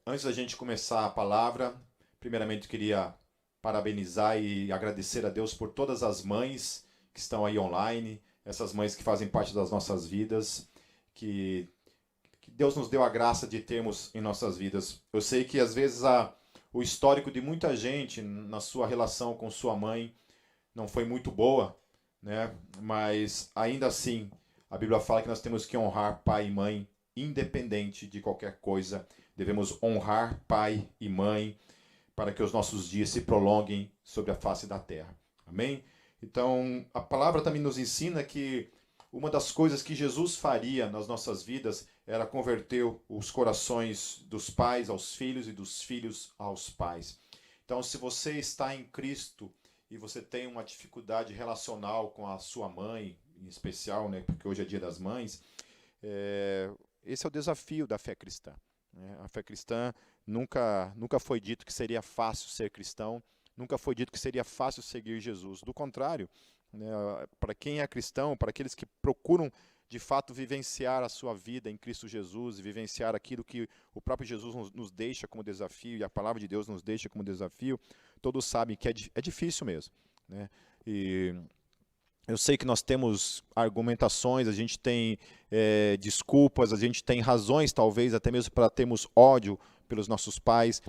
Antes da gente começar a palavra, primeiramente queria parabenizar e agradecer a Deus por todas as mães que estão aí online, essas mães que fazem parte das nossas vidas, que, que Deus nos deu a graça de termos em nossas vidas. Eu sei que às vezes o histórico de muita gente na sua relação com sua mãe não foi muito boa, né? Mas ainda assim, a Bíblia fala que nós temos que honrar pai e mãe, independente de qualquer coisa. Devemos honrar pai e mãe para que os nossos dias se prolonguem sobre a face da terra. Amém? Então, a palavra também nos ensina que uma das coisas que Jesus faria nas nossas vidas era converter os corações dos pais aos filhos e dos filhos aos pais. Então, se você está em Cristo e você tem uma dificuldade relacional com a sua mãe, em especial, né, porque hoje é Dia das Mães, esse é o desafio da fé cristã, né? A fé cristã nunca foi dito que seria fácil ser cristão, nunca foi dito que seria fácil seguir Jesus. Do contrário, né, para quem é cristão, para aqueles que procuram de fato vivenciar a sua vida em Cristo Jesus e vivenciar aquilo que o próprio Jesus nos deixa como desafio e a palavra de Deus nos deixa como desafio, todos sabem que é difícil mesmo, né? E eu sei que nós temos argumentações, a gente tem desculpas, a gente tem razões, talvez, até mesmo para termos ódio pelos nossos pais,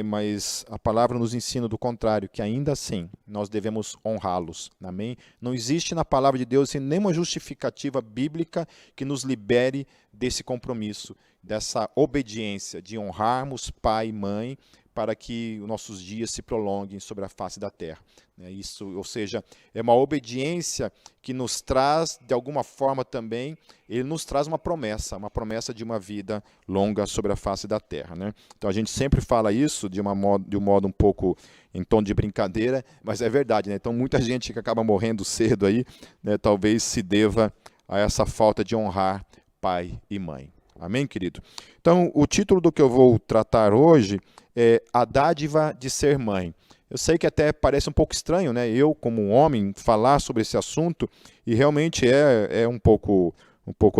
mas a palavra nos ensina do contrário, que ainda assim nós devemos honrá-los. Amém? Não existe na palavra de Deus nenhuma justificativa bíblica que nos libere desse compromisso, dessa obediência de honrarmos pai e mãe, para que os nossos dias se prolonguem sobre a face da terra. Isso, ou seja, é uma obediência que nos traz, de alguma forma também, ele nos traz uma promessa de uma vida longa sobre a face da terra, né? Então a gente sempre fala isso de um modo um pouco em tom de brincadeira, mas é verdade, né? Então muita gente que acaba morrendo cedo aí, né, talvez se deva a essa falta de honrar pai e mãe. Amém, querido? Então, o título do que eu vou tratar hoje é A Dádiva de Ser Mãe. Eu sei que até parece um pouco estranho, né? Eu, como um homem, falar sobre esse assunto, e realmente é um pouco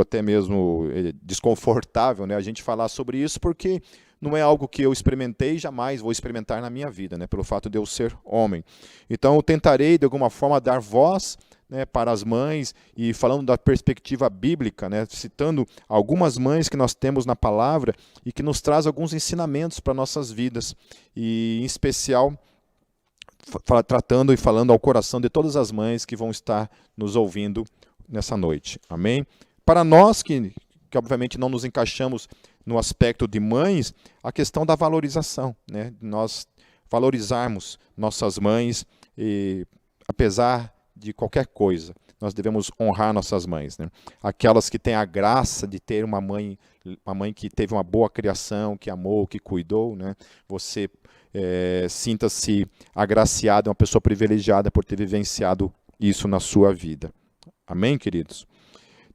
até mesmo desconfortável, né? A gente falar sobre isso, porque não é algo que eu experimentei e jamais vou experimentar na minha vida, né? Pelo fato de eu ser homem. Então, eu tentarei, de alguma forma, dar voz, né, para as mães, e falando da perspectiva bíblica, né, citando algumas mães que nós temos na palavra e que nos traz alguns ensinamentos para nossas vidas, e em especial tratando e falando ao coração de todas as mães que vão estar nos ouvindo nessa noite. Amém? Para nós que obviamente não nos encaixamos no aspecto de mães, a questão da valorização, né, nós valorizarmos nossas mães, e apesar de qualquer coisa, nós devemos honrar nossas mães, né? Aquelas que têm a graça de ter uma mãe que teve uma boa criação, que amou, que cuidou, né? Você sinta-se agraciado, uma pessoa privilegiada por ter vivenciado isso na sua vida. Amém, queridos?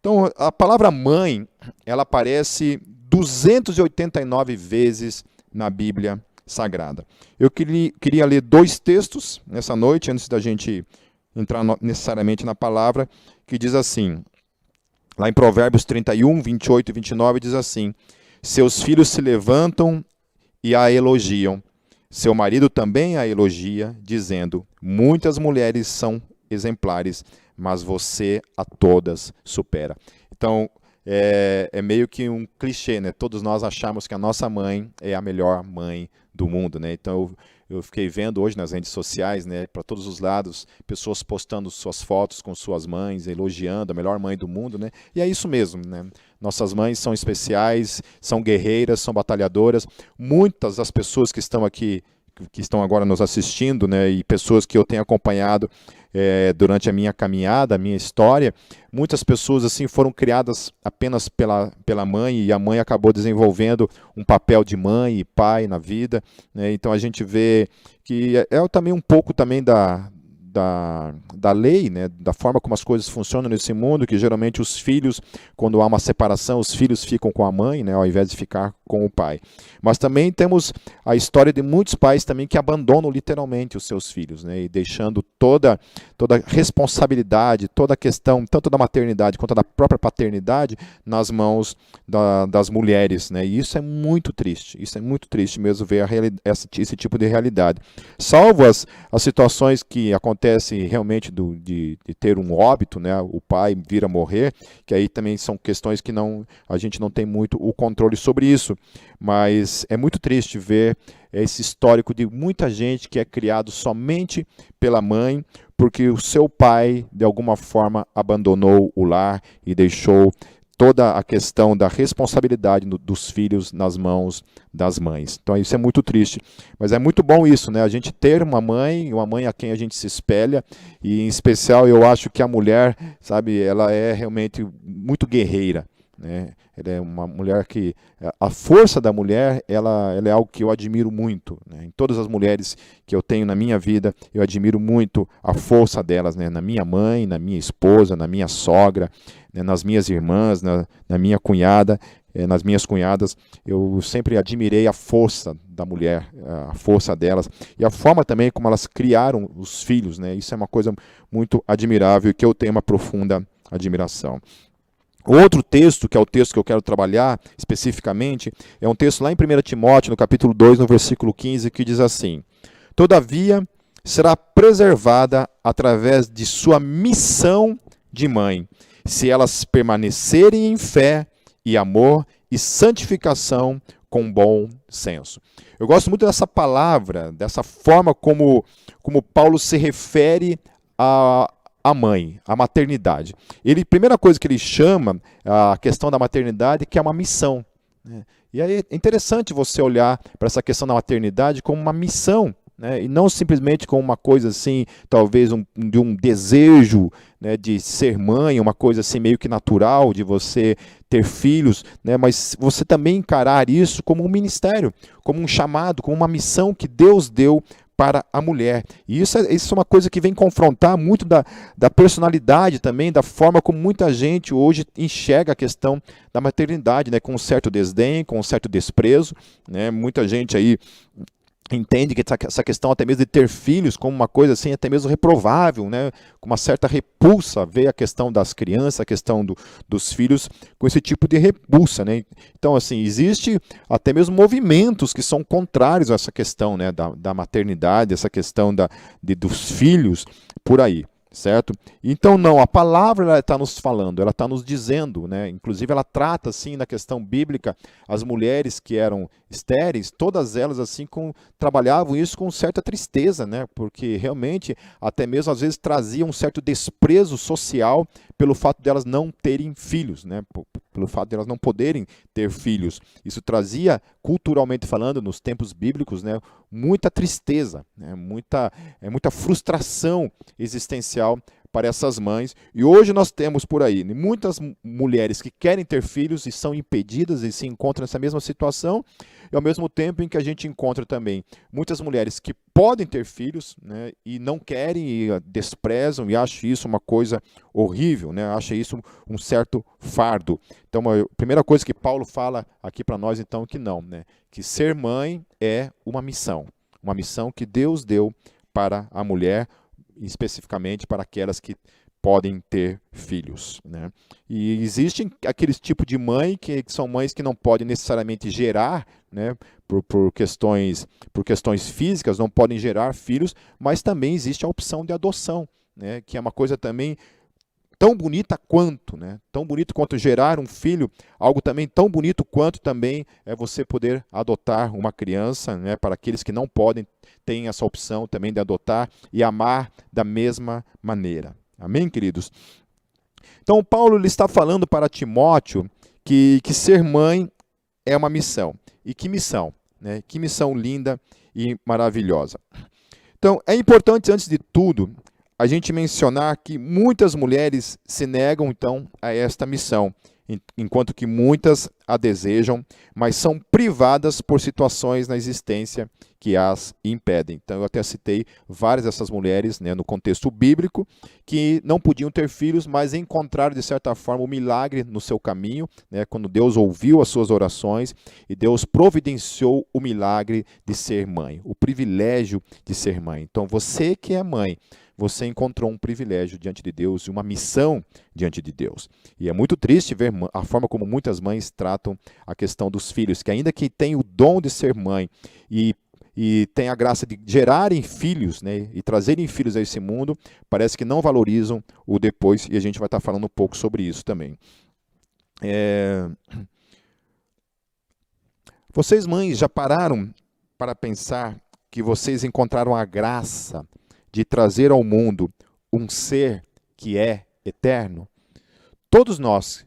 Então, a palavra mãe, ela aparece 289 vezes na Bíblia Sagrada. Eu queria ler dois textos nessa noite, antes da gente entrar necessariamente na palavra, que diz assim, lá em Provérbios 31, 28 e 29, diz assim: seus filhos se levantam e a elogiam, seu marido também a elogia, dizendo, muitas mulheres são exemplares, mas você a todas supera. Então, é meio que um clichê, né? Todos nós achamos que a nossa mãe é a melhor mãe do mundo, né? Então, eu fiquei vendo hoje nas redes sociais, né, para todos os lados, pessoas postando suas fotos com suas mães, elogiando a melhor mãe do mundo, né? E é isso mesmo, né? Nossas mães são especiais, são guerreiras, são batalhadoras. Muitas das pessoas que estão aqui, que estão agora nos assistindo, né, e pessoas que eu tenho acompanhado durante a minha caminhada, a minha história, muitas pessoas assim foram criadas apenas pela mãe, e a mãe acabou desenvolvendo um papel de mãe e pai na vida, né? Então a gente vê que também um pouco também da lei, né, da forma como as coisas funcionam nesse mundo, que geralmente os filhos, quando há uma separação, os filhos ficam com a mãe, né, ao invés de ficar com o pai. Mas também temos a história de muitos pais também que abandonam literalmente os seus filhos, né? E deixando toda responsabilidade, toda a questão, tanto da maternidade quanto da própria paternidade, nas mãos das mulheres, né? E isso é muito triste mesmo ver esse tipo de realidade. Salvo as situações que acontecem realmente de ter um óbito, né? O pai vir a morrer, que aí também são questões que a gente não tem muito o controle sobre isso, mas é muito triste ver esse histórico de muita gente que é criado somente pela mãe, porque o seu pai, de alguma forma, abandonou o lar e deixou toda a questão da responsabilidade dos filhos nas mãos das mães. Então isso é muito triste, mas é muito bom isso, né? A gente ter uma mãe a quem a gente se espelha, e em especial eu acho que a mulher, sabe, ela é realmente muito guerreira, né? Ela é uma mulher que, a força da mulher, ela é algo que eu admiro muito, né? Em todas as mulheres que eu tenho na minha vida, eu admiro muito a força delas, né? Na minha mãe, na minha esposa, na minha sogra, né? Nas minhas irmãs, na minha cunhada, nas minhas cunhadas, eu sempre admirei a força da mulher, a força delas, e a forma também como elas criaram os filhos, né? Isso é uma coisa muito admirável e que eu tenho uma profunda admiração. Outro texto, que é o texto que eu quero trabalhar especificamente, é um texto lá em 1 Timóteo, no capítulo 2, no versículo 15, que diz assim: todavia será preservada através de sua missão de mãe, se elas permanecerem em fé e amor e santificação com bom senso. Eu gosto muito dessa palavra, dessa forma como Paulo se refere a mãe, a maternidade. Primeira coisa que ele chama a questão da maternidade, que é uma missão, né? E aí é interessante você olhar para essa questão da maternidade como uma missão, né? E não simplesmente como uma coisa assim, talvez de um desejo, né, de ser mãe, uma coisa assim meio que natural, de você ter filhos, né? Mas você também encarar isso como um ministério, como um chamado, como uma missão que Deus deu para a mulher. E isso é uma coisa que vem confrontar muito da personalidade também, da forma como muita gente hoje enxerga a questão da maternidade, né? Com um certo desdém, com um certo desprezo, né? Muita gente aí entende que essa questão até mesmo de ter filhos como uma coisa assim até mesmo reprovável, né? Com uma certa repulsa, vê a questão das crianças, a questão dos filhos com esse tipo de repulsa, né? Então assim, existe até mesmo movimentos que são contrários a essa questão, né, da maternidade, essa questão dos filhos por aí. Certo? Então não, a palavra está nos falando, ela está nos dizendo, né? Inclusive ela trata assim na questão bíblica as mulheres que eram estéreis, todas elas assim trabalhavam isso com certa tristeza, né? Porque realmente até mesmo às vezes trazia um certo desprezo social pelo fato delas não terem filhos, né? Pelo fato delas não poderem ter filhos. Isso trazia, culturalmente falando, nos tempos bíblicos, né, muita tristeza, né? Muita frustração existencial para essas mães. E hoje nós temos por aí muitas mulheres que querem ter filhos e são impedidas e se encontram nessa mesma situação, e ao mesmo tempo em que a gente encontra também muitas mulheres que podem ter filhos, né, e não querem, e desprezam, e acham isso uma coisa horrível, né, acham isso um certo fardo. Então, a primeira coisa que Paulo fala aqui para nós, então, é que não, né, que ser mãe é uma missão que Deus deu para a mulher, especificamente para aquelas que podem ter filhos, né? E existem aqueles tipos de mãe que são mães que não podem necessariamente gerar, né, por questões físicas, não podem gerar filhos, mas também existe a opção de adoção, né, que é uma coisa também tão bonita quanto, né? Tão bonito quanto gerar um filho, algo também tão bonito quanto também é você poder adotar uma criança, né? Para aqueles que não podem, tem essa opção também de adotar e amar da mesma maneira. Amém, queridos? Então, Paulo ele está falando para Timóteo que ser mãe é uma missão. E que missão, né? Que missão linda e maravilhosa. Então, é importante, antes de tudo, a gente mencionar que muitas mulheres se negam, então, a esta missão enquanto que muitas a desejam, mas são privadas por situações na existência que as impedem. Então, eu até citei várias dessas mulheres, né, no contexto bíblico, que não podiam ter filhos, mas encontraram, de certa forma, o milagre no seu caminho, né, quando Deus ouviu as suas orações e Deus providenciou o milagre de ser mãe, o privilégio de ser mãe. Então, você que é mãe, você encontrou um privilégio diante de Deus e uma missão diante de Deus. E é muito triste ver a forma como muitas mães tratam a questão dos filhos, que ainda que tem o dom de ser mãe e tem a graça de gerarem filhos, né, e trazerem filhos a esse mundo, parece que não valorizam o depois, e a gente vai estar falando um pouco sobre isso também. Vocês mães já pararam para pensar que vocês encontraram a graça de trazer ao mundo um ser que é eterno? Todos nós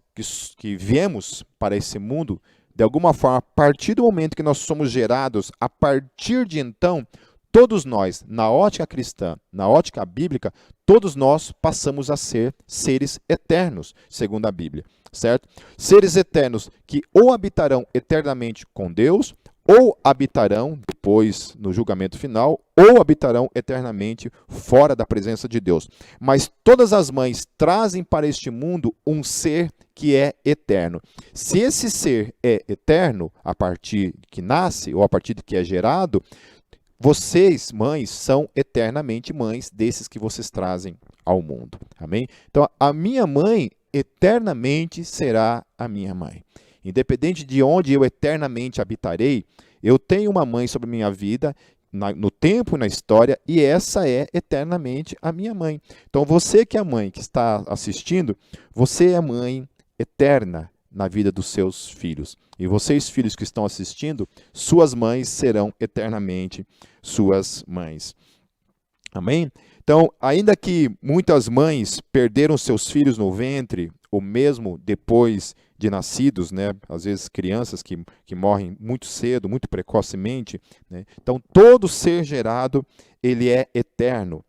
que viemos para esse mundo, de alguma forma, a partir do momento que nós somos gerados, a partir de então, todos nós, na ótica cristã, na ótica bíblica, todos nós passamos a ser seres eternos, segundo a Bíblia, certo? Seres eternos que ou habitarão eternamente com Deus, ou habitarão, depois no julgamento final, ou habitarão eternamente fora da presença de Deus. Mas todas as mães trazem para este mundo um ser que é eterno. Se esse ser é eterno, a partir que nasce, ou a partir de que é gerado, vocês, mães, são eternamente mães desses que vocês trazem ao mundo. Amém? Então, a minha mãe eternamente será a minha mãe. Independente de onde eu eternamente habitarei, eu tenho uma mãe sobre a minha vida, no tempo e na história, e essa é eternamente a minha mãe. Então, você que é mãe, que está assistindo, você é mãe eterna na vida dos seus filhos. E vocês, filhos que estão assistindo, suas mães serão eternamente suas mães. Amém? Então, ainda que muitas mães perderam seus filhos no ventre, ou mesmo depois de nascidos, né? Às vezes crianças que morrem muito cedo, muito precocemente, né? Então, todo ser gerado, ele é eterno.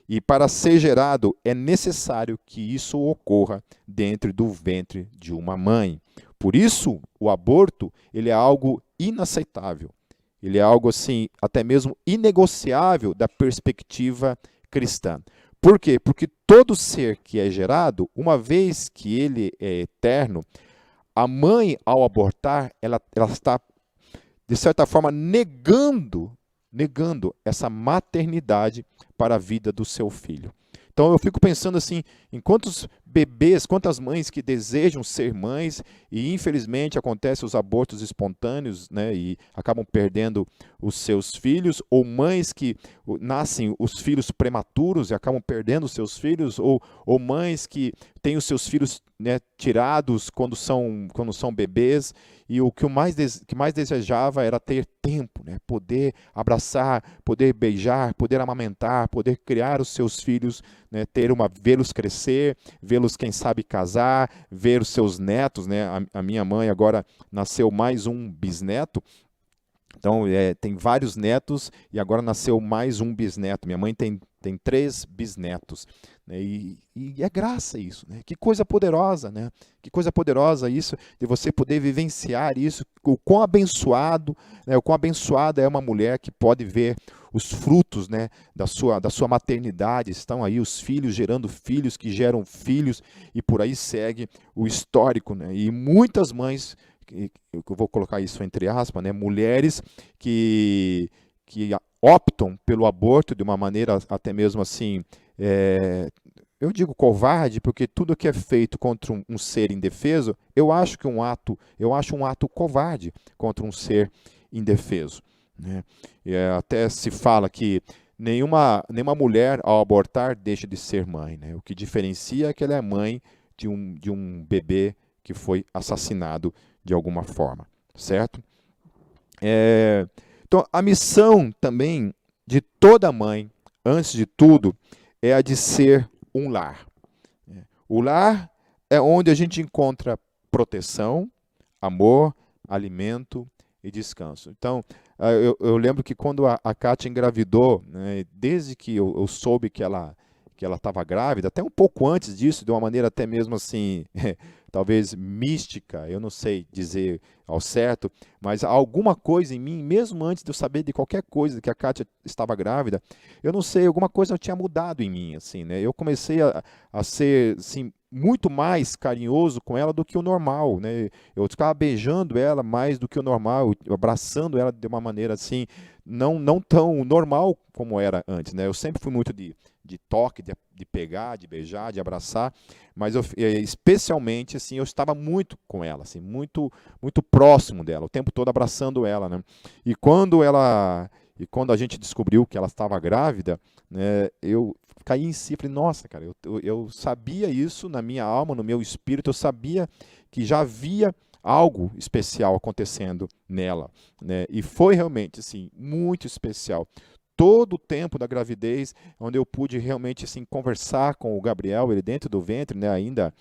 E para ser gerado, é necessário que isso ocorra dentro do ventre de uma mãe. Por isso, o aborto, ele é algo inaceitável. Ele é algo assim, até mesmo inegociável da perspectiva cristã. Por quê? Porque todo ser que é gerado, uma vez que ele é eterno, a mãe, ao abortar, ela está, de certa forma, negando essa maternidade para a vida do seu filho. Então eu fico pensando assim, em quantos bebês, quantas mães que desejam ser mães e infelizmente acontecem os abortos espontâneos, né, e acabam perdendo os seus filhos, ou mães que nascem os filhos prematuros e acabam perdendo os seus filhos, ou mães que têm os seus filhos, né, tirados quando são bebês, e o que mais desejava era ter tempo, né, poder abraçar, poder beijar, poder amamentar, poder criar os seus filhos, né, vê-los crescer, vê-los, quem sabe, casar, ver os seus netos, né? A minha mãe agora nasceu mais um bisneto, então tem vários netos e agora nasceu mais um bisneto. Minha mãe tem 3 bisnetos, né? E é graça isso, né? Que coisa poderosa, né? Que coisa poderosa isso, de você poder vivenciar isso, o quão abençoado, né? O quão abençoada é uma mulher que pode ver os frutos, né, da sua maternidade. Estão aí os filhos gerando filhos que geram filhos, e por aí segue o histórico, né? E muitas mães, eu vou colocar isso entre aspas, né, mulheres que optam pelo aborto de uma maneira até mesmo assim, eu digo covarde, porque tudo que é feito contra um ser indefeso, eu acho um ato covarde contra um ser indefeso, né? Até se fala que nenhuma mulher ao abortar deixa de ser mãe, né? O que diferencia é que ela é mãe de um bebê que foi assassinado de alguma forma, certo? Então, a missão também de toda mãe, antes de tudo, é a de ser um lar. O lar é onde a gente encontra proteção, amor, alimento e descanso. Então, eu lembro que quando a Kátia engravidou, né, desde que eu soube que ela estava grávida, até um pouco antes disso, de uma maneira até mesmo assim, talvez mística, eu não sei dizer ao certo, mas alguma coisa em mim, mesmo antes de eu saber de qualquer coisa, que a Kátia estava grávida, eu não sei, alguma coisa tinha mudado em mim, assim, né? Eu comecei a ser, assim, muito mais carinhoso com ela do que o normal, né? Eu ficava beijando ela mais do que o normal, abraçando ela de uma maneira, assim, não tão normal como era antes, né? Eu sempre fui muito de toque, de pegar, de beijar, de abraçar, mas especialmente, assim, eu estava muito com ela, assim, muito próximo dela, o tempo todo abraçando ela, né? E quando a gente descobriu que ela estava grávida, né, eu caí em si, falei, nossa, cara, eu sabia isso na minha alma, no meu espírito, eu sabia que já havia algo especial acontecendo nela, né? E foi realmente, assim, muito especial. Todo o tempo da gravidez, onde eu pude realmente, assim, conversar com o Gabriel, ele dentro do ventre, né, ainda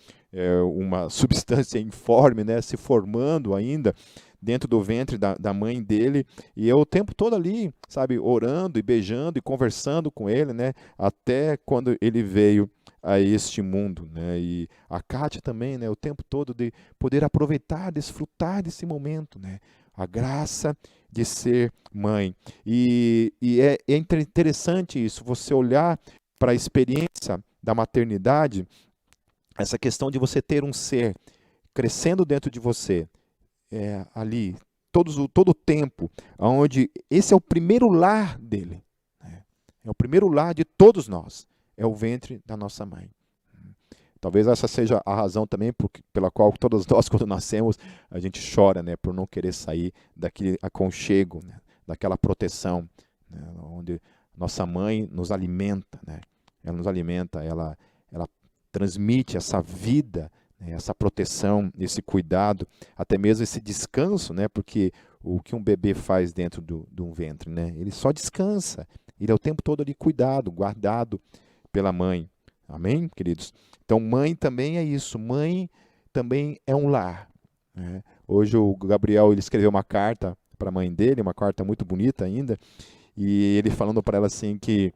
uma substância informe, né, se formando ainda dentro do ventre da mãe dele, e eu o tempo todo ali, sabe, orando e beijando e conversando com ele, né, até quando ele veio a este mundo, né, e a Kátia também, né, o tempo todo de poder aproveitar, desfrutar desse momento, né, a graça de ser mãe. E é interessante isso, você olhar para a experiência da maternidade, essa questão de você ter um ser crescendo dentro de você, ali, todo o tempo, onde esse é o primeiro lar dele, né? É o primeiro lar de todos nós, é o ventre da nossa mãe. Talvez essa seja a razão também pela qual todos nós, quando nascemos, a gente chora, né, por não querer sair daquele aconchego, né, daquela proteção, né, onde nossa mãe nos alimenta, né, ela nos alimenta, ela transmite essa vida, né, essa proteção, esse cuidado, até mesmo esse descanso, né, porque o que um bebê faz dentro de um ventre, né, ele só descansa, ele é o tempo todo ali cuidado, guardado pela mãe. Amém, queridos? Então, mãe também é isso. Mãe também é um lar, né? Hoje o Gabriel ele escreveu uma carta para a mãe dele, uma carta muito bonita ainda, e ele falando para ela assim que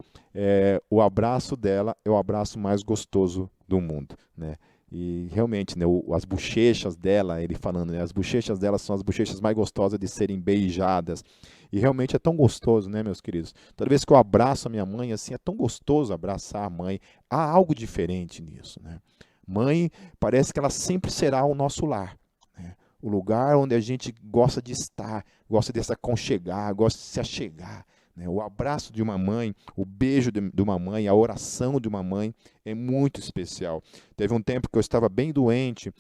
o abraço dela é o abraço mais gostoso do mundo, né? E realmente, né, as bochechas dela, ele falando, né, as bochechas dela são as bochechas mais gostosas de serem beijadas. E realmente é tão gostoso, né, meus queridos? Toda vez que eu abraço a minha mãe, assim, é tão gostoso abraçar a mãe. Há algo diferente nisso, né? Mãe, parece que ela sempre será o nosso lar, né? O lugar onde a gente gosta de estar, gosta de se aconchegar, gosta de se achegar, né? O abraço de uma mãe, o beijo de uma mãe, a oração de uma mãe é muito especial. Teve um tempo que eu estava bem doente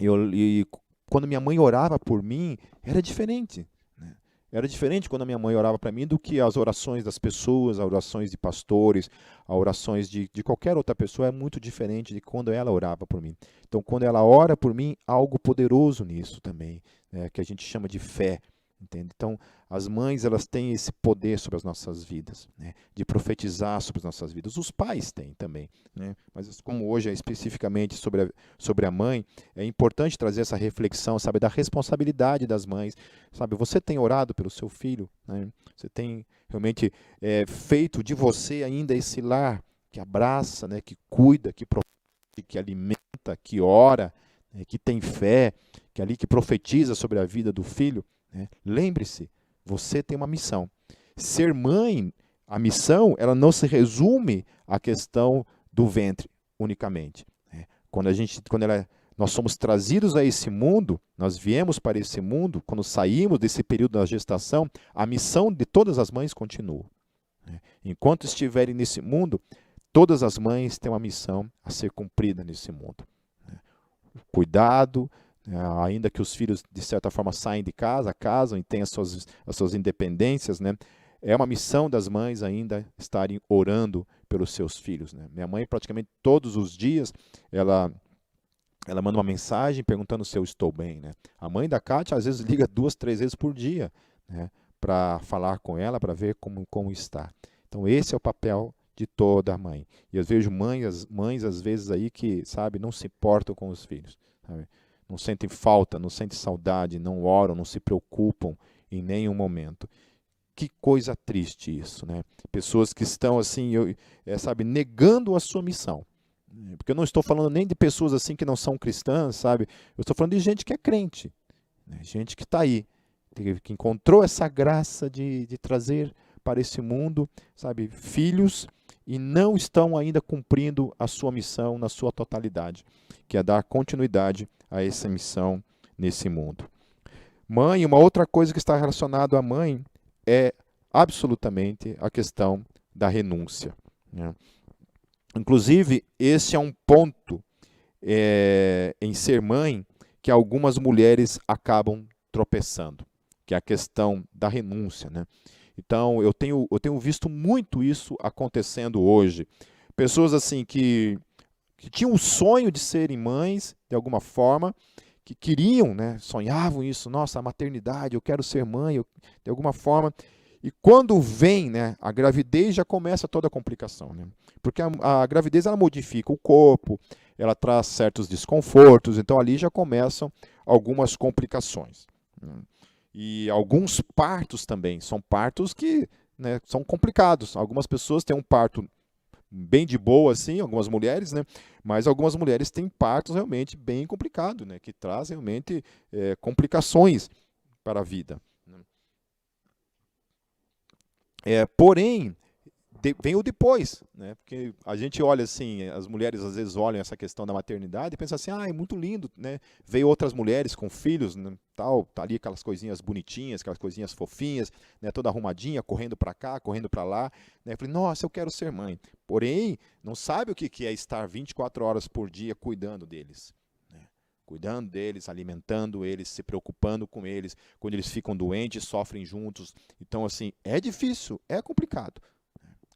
e quando minha mãe orava por mim, era diferente, né? Era diferente quando a minha mãe orava para mim do que as orações das pessoas, as orações de pastores, as orações de qualquer outra pessoa. É muito diferente de quando ela orava por mim. Então, quando ela ora por mim, há algo poderoso nisso também, né, que a gente chama de fé. Entende? Então, as mães elas têm esse poder sobre as nossas vidas, né, de profetizar sobre as nossas vidas. Os pais têm também, né, mas como hoje é especificamente sobre a mãe, é importante trazer essa reflexão, sabe, da responsabilidade das mães. Sabe, você tem orado pelo seu filho, né? Você tem realmente feito de você ainda esse lar que abraça, né, que cuida, que protege, que alimenta, que ora, né, que tem fé, que profetiza sobre a vida do filho, né? Lembre-se, você tem uma missão. Ser mãe, a missão, ela não se resume à questão do ventre unicamente, né? Nós somos trazidos a esse mundo, nós viemos para esse mundo, quando saímos desse período da gestação, a missão de todas as mães continua, né? Enquanto estiverem nesse mundo, todas as mães têm uma missão a ser cumprida nesse mundo, né? Cuidado, ainda que os filhos, de certa forma, saem de casa, casam e têm as suas independências, né? É uma missão das mães ainda estarem orando pelos seus filhos, né? Minha mãe, praticamente todos os dias, ela manda uma mensagem perguntando se eu estou bem, né? A mãe da Kátia, às vezes, liga 2, 3 vezes por dia, né, para falar com ela, para ver como está. Então, esse é o papel de toda mãe. E eu vejo mães, às vezes, aí que, sabe, não se importam com os filhos, sabe? Não sentem falta, não sentem saudade, não oram, não se preocupam em nenhum momento. Que coisa triste isso, né? Pessoas que estão assim, sabe, negando a sua missão, Porque eu não estou falando nem de pessoas assim que não são cristãs, sabe? Eu estou falando de gente que é crente, né? Gente que está aí, que encontrou essa graça de trazer para esse mundo, sabe, filhos, e não estão ainda cumprindo a sua missão na sua totalidade, que é dar continuidade a essa missão nesse mundo. Mãe, uma outra coisa que está relacionada à mãe é absolutamente a questão da renúncia, né? Inclusive, esse é um ponto em ser mãe que algumas mulheres acabam tropeçando, que é a questão da renúncia, né? Então, eu tenho visto muito isso acontecendo hoje. Pessoas assim que tinham o sonho de serem mães, de alguma forma, que queriam, né, sonhavam isso, nossa, a maternidade, eu quero ser mãe, de alguma forma. E quando vem, né, a gravidez, já começa toda a complicação, né? Porque a gravidez ela modifica o corpo, ela traz certos desconfortos, então ali já começam algumas complicações, né? E alguns partos também, são partos que, né, são complicados. Algumas pessoas têm um parto bem de boa, assim, algumas mulheres, né? Mas algumas mulheres têm partos realmente bem complicados, né? Que trazem realmente complicações para a vida. Porém, vem o depois, né? Porque a gente olha assim, as mulheres às vezes olham essa questão da maternidade e pensam assim, é muito lindo, né? Veio outras mulheres com filhos, né? Tal, tá ali aquelas coisinhas bonitinhas, aquelas coisinhas fofinhas, né? Toda arrumadinha, correndo para cá, correndo para lá, né? Eu falei, nossa, eu quero ser mãe. Porém, não sabe o que é estar 24 horas por dia cuidando deles, né? Cuidando deles, alimentando eles, se preocupando com eles, quando eles ficam doentes, sofrem juntos. Então, assim, é difícil, é complicado.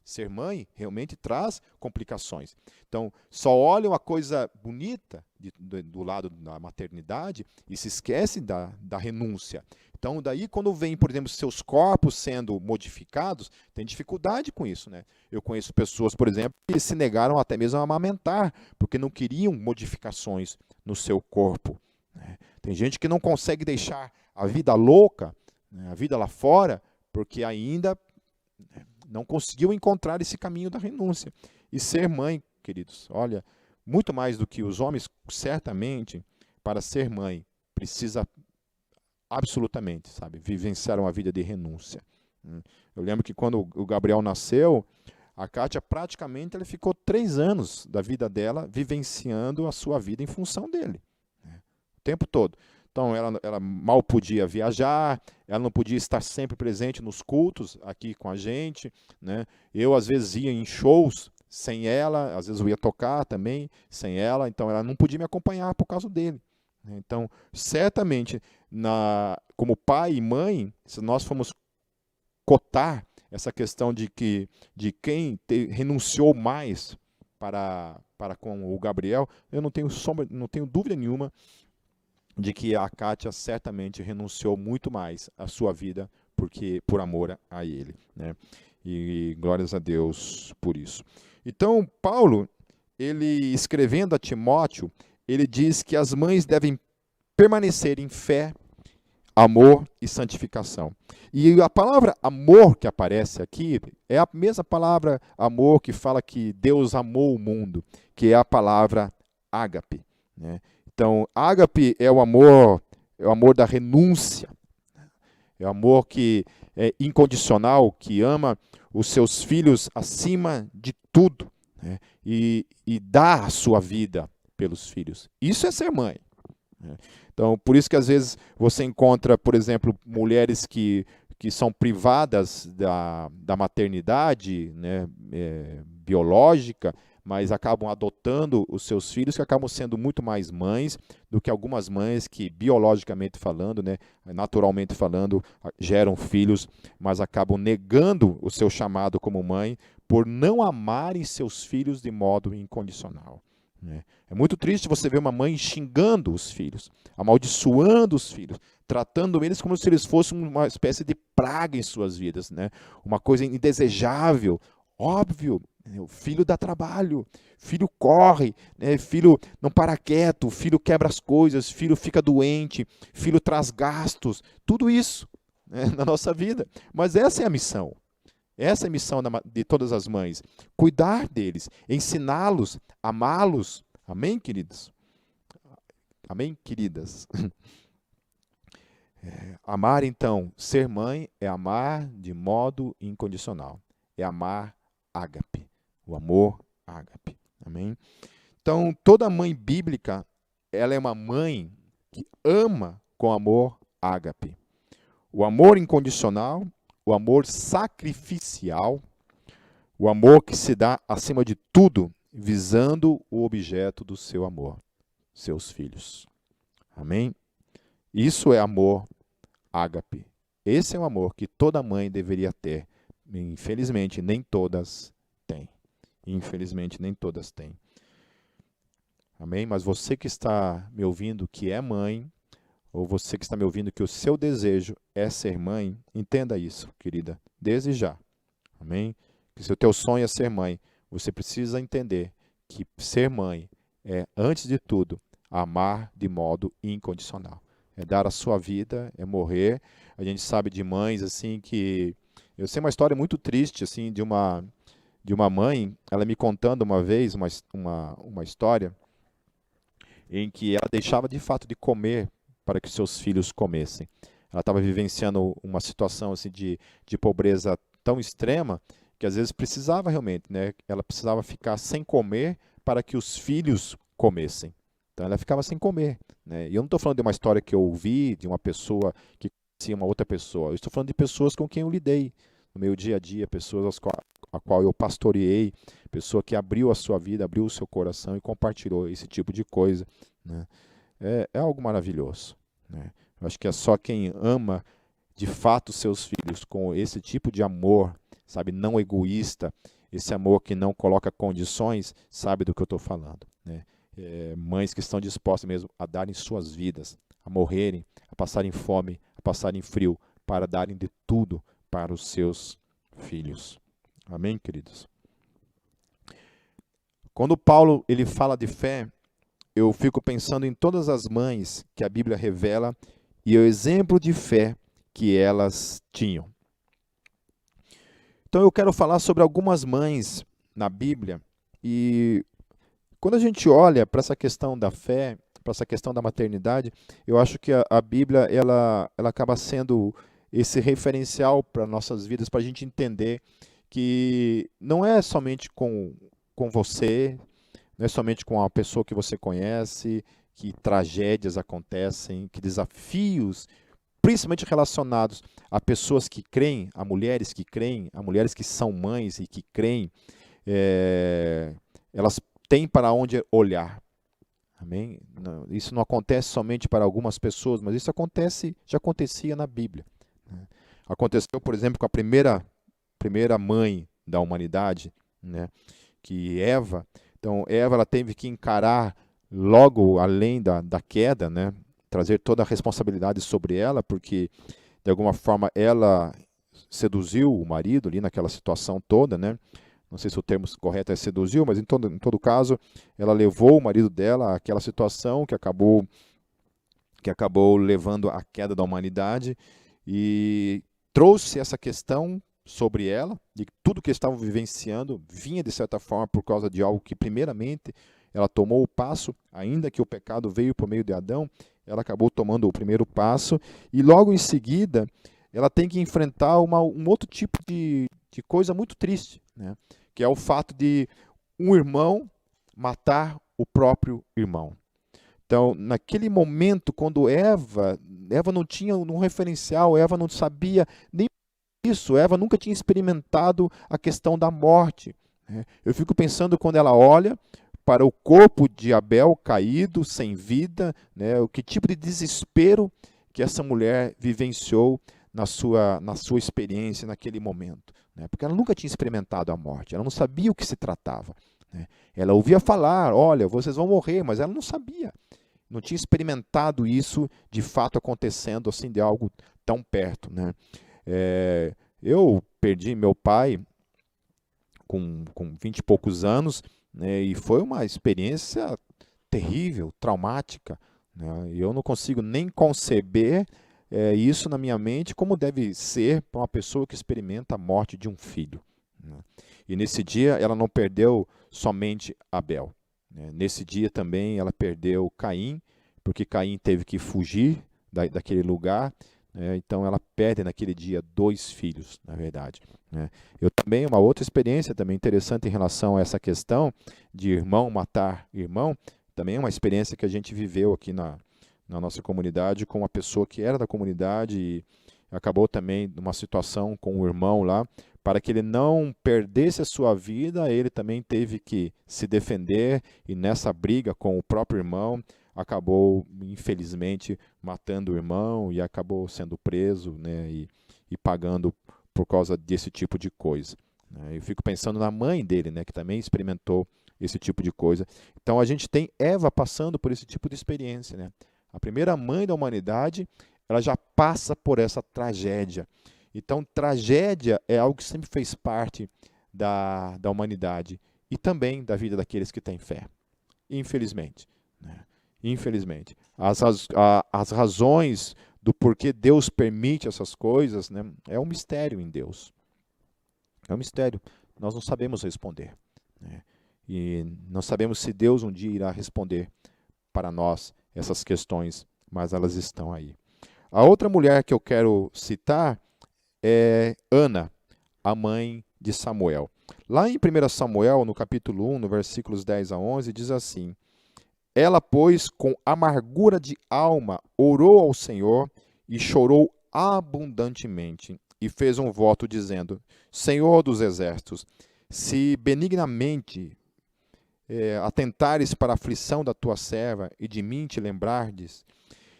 Ser mãe realmente traz complicações. Então, só olham a coisa bonita do lado da maternidade e se esquecem da renúncia. Então, daí, quando vem, por exemplo, seus corpos sendo modificados, tem dificuldade com isso, né? Eu conheço pessoas, por exemplo, que se negaram até mesmo a amamentar, porque não queriam modificações no seu corpo, né? Tem gente que não consegue deixar a vida louca, né, a vida lá fora, porque ainda não conseguiu encontrar esse caminho da renúncia. E ser mãe, queridos, olha, muito mais do que os homens, certamente, para ser mãe, precisa absolutamente, sabe, vivenciar uma vida de renúncia. Eu lembro que quando o Gabriel nasceu, a Kátia praticamente ela ficou 3 anos da vida dela vivenciando a sua vida em função dele, né, o tempo todo. Então, ela mal podia viajar, ela não podia estar sempre presente nos cultos aqui com a gente, né? Eu, às vezes, ia em shows sem ela, às vezes eu ia tocar também sem ela, então ela não podia me acompanhar por causa dele, né? Então, certamente, como pai e mãe, se nós formos cotar essa questão de quem renunciou mais para com o Gabriel, eu não tenho dúvida nenhuma de que a Kátia certamente renunciou muito mais à sua vida por amor a ele, né? E glórias a Deus por isso. Então, Paulo, ele escrevendo a Timóteo, ele diz que as mães devem permanecer em fé, amor e santificação. E a palavra amor que aparece aqui é a mesma palavra amor que fala que Deus amou o mundo, que é a palavra ágape, né? Então, ágape é o amor da renúncia, é o amor que é incondicional, que ama os seus filhos acima de tudo, né? E dá a sua vida pelos filhos. Isso é ser mãe, né? Então, por isso que às vezes você encontra, por exemplo, mulheres que são privadas da maternidade, né, biológica, mas acabam adotando os seus filhos, que acabam sendo muito mais mães do que algumas mães que, biologicamente falando, né, naturalmente falando, geram filhos, mas acabam negando o seu chamado como mãe por não amarem seus filhos de modo incondicional, né? É muito triste você ver uma mãe xingando os filhos, amaldiçoando os filhos, tratando eles como se eles fossem uma espécie de praga em suas vidas, né? Uma coisa indesejável, óbvio. O filho dá trabalho, filho corre, né? Filho não para quieto, filho quebra as coisas, filho fica doente, filho traz gastos, tudo isso, né, na nossa vida. Mas essa é a missão. Essa é a missão de todas as mães. Cuidar deles, ensiná-los, amá-los. Amém, queridos? Amém, queridas? Amar, então, ser mãe é amar de modo incondicional. É amar ágape, o amor ágape. Amém? Então, toda mãe bíblica, ela é uma mãe que ama com amor ágape. O amor incondicional, o amor sacrificial, o amor que se dá acima de tudo, visando o objeto do seu amor, seus filhos. Amém? Isso é amor ágape. Esse é o amor que toda mãe deveria ter. Infelizmente, nem todas têm. Infelizmente, nem todas têm. Amém? Mas você que está me ouvindo, que é mãe, ou você que está me ouvindo, que o seu desejo é ser mãe, entenda isso, querida, desde já. Amém? Que se o teu sonho é ser mãe, você precisa entender que ser mãe é, antes de tudo, amar de modo incondicional. É dar a sua vida, é morrer. A gente sabe de mães assim que... Eu sei uma história muito triste assim de uma mãe, ela me contando uma vez uma história em que ela deixava de fato de comer para que seus filhos comessem. Ela estava vivenciando uma situação assim de pobreza tão extrema que às vezes precisava realmente, né? Ela precisava ficar sem comer para que os filhos comessem. Então ela ficava sem comer, né? E eu não estou falando de uma história que eu ouvi de uma pessoa que conhecia uma outra pessoa. Eu estou falando de pessoas com quem eu lidei no meu dia a dia, pessoas a qual eu pastoreei, pessoa que abriu a sua vida, abriu o seu coração e compartilhou esse tipo de coisa, né? É algo maravilhoso, né? Eu acho que é só quem ama de fato seus filhos com esse tipo de amor, sabe, não egoísta, esse amor que não coloca condições, sabe do que eu estou falando, né? Mães que estão dispostas mesmo a darem suas vidas, a morrerem, a passarem fome, a passarem frio, para darem de tudo para os seus filhos. Amém, queridos? Quando Paulo ele fala de fé, eu fico pensando em todas as mães que a Bíblia revela e o exemplo de fé que elas tinham. Então eu quero falar sobre algumas mães na Bíblia e quando a gente olha para essa questão da fé, para essa questão da maternidade, eu acho que a Bíblia ela acaba sendo esse referencial para nossas vidas, para a gente entender que não é somente com você, não é somente com a pessoa que você conhece, que tragédias acontecem, que desafios, principalmente relacionados a pessoas que creem, a mulheres que são mães e que creem, elas têm para onde olhar. Amém? Não, isso não acontece somente para algumas pessoas, mas isso já acontecia na Bíblia, né? Aconteceu, por exemplo, com a primeira mãe da humanidade, né? Que Eva. Então, Eva ela teve que encarar logo além da queda, né? Trazer toda a responsabilidade sobre ela, porque de alguma forma ela seduziu o marido ali naquela situação toda, né? Não sei se o termo correto é seduziu, mas em todo caso, ela levou o marido dela àquela situação que acabou levando à queda da humanidade e trouxe essa questão sobre ela, de que tudo que eles estavam vivenciando vinha de certa forma por causa de algo que primeiramente ela tomou o passo, ainda que o pecado veio por meio de Adão, ela acabou tomando o primeiro passo e logo em seguida ela tem que enfrentar um outro tipo de coisa muito triste, né? Que é o fato de um irmão matar o próprio irmão. Então, naquele momento, quando Eva não tinha um referencial, Eva não sabia nem isso, Eva nunca tinha experimentado a questão da morte, né? Eu fico pensando quando ela olha para o corpo de Abel caído, sem vida, né? O que tipo de desespero que essa mulher vivenciou na sua experiência naquele momento, né? Porque ela nunca tinha experimentado a morte, ela não sabia o que se tratava, né? Ela ouvia falar, olha, vocês vão morrer, mas ela não sabia, não tinha experimentado isso de fato acontecendo assim de algo tão perto, né? Eu perdi meu pai com 20 e poucos anos, né? E foi uma experiência terrível, traumática, né? E eu não consigo nem conceber isso na minha mente, como deve ser para uma pessoa que experimenta a morte de um filho, né? E nesse dia ela não perdeu somente Abel, né? Nesse dia também ela perdeu Caim, porque Caim teve que fugir daquele lugar, né? Então ela perde naquele dia 2 filhos, na verdade, né? Eu também, uma outra experiência também interessante em relação a essa questão de irmão matar irmão, também é uma experiência que a gente viveu aqui na nossa comunidade, com uma pessoa que era da comunidade e acabou também numa situação com o irmão lá, para que ele não perdesse a sua vida, ele também teve que se defender e nessa briga com o próprio irmão, acabou, infelizmente, matando o irmão e acabou sendo preso, né, e pagando por causa desse tipo de coisa, né? Eu fico pensando na mãe dele, né, que também experimentou esse tipo de coisa. Então a gente tem Eva passando por esse tipo de experiência, né? A primeira mãe da humanidade, ela já passa por essa tragédia. Então, tragédia é algo que sempre fez parte da humanidade e também da vida daqueles que têm fé. Infelizmente, né? Infelizmente. As razões do porquê Deus permite essas coisas, né, é um mistério em Deus. É um mistério. Nós não sabemos responder, né? E não sabemos se Deus um dia irá responder para nós essas questões, mas elas estão aí. A outra mulher que eu quero citar é Ana, a mãe de Samuel. Lá em 1 Samuel, no capítulo 1, no versículos 10 a 11, diz assim: Ela, pois, com amargura de alma, orou ao Senhor e chorou abundantemente, e fez um voto dizendo: Senhor dos exércitos, se benignamente atentares para a aflição da tua serva e de mim te lembrardes,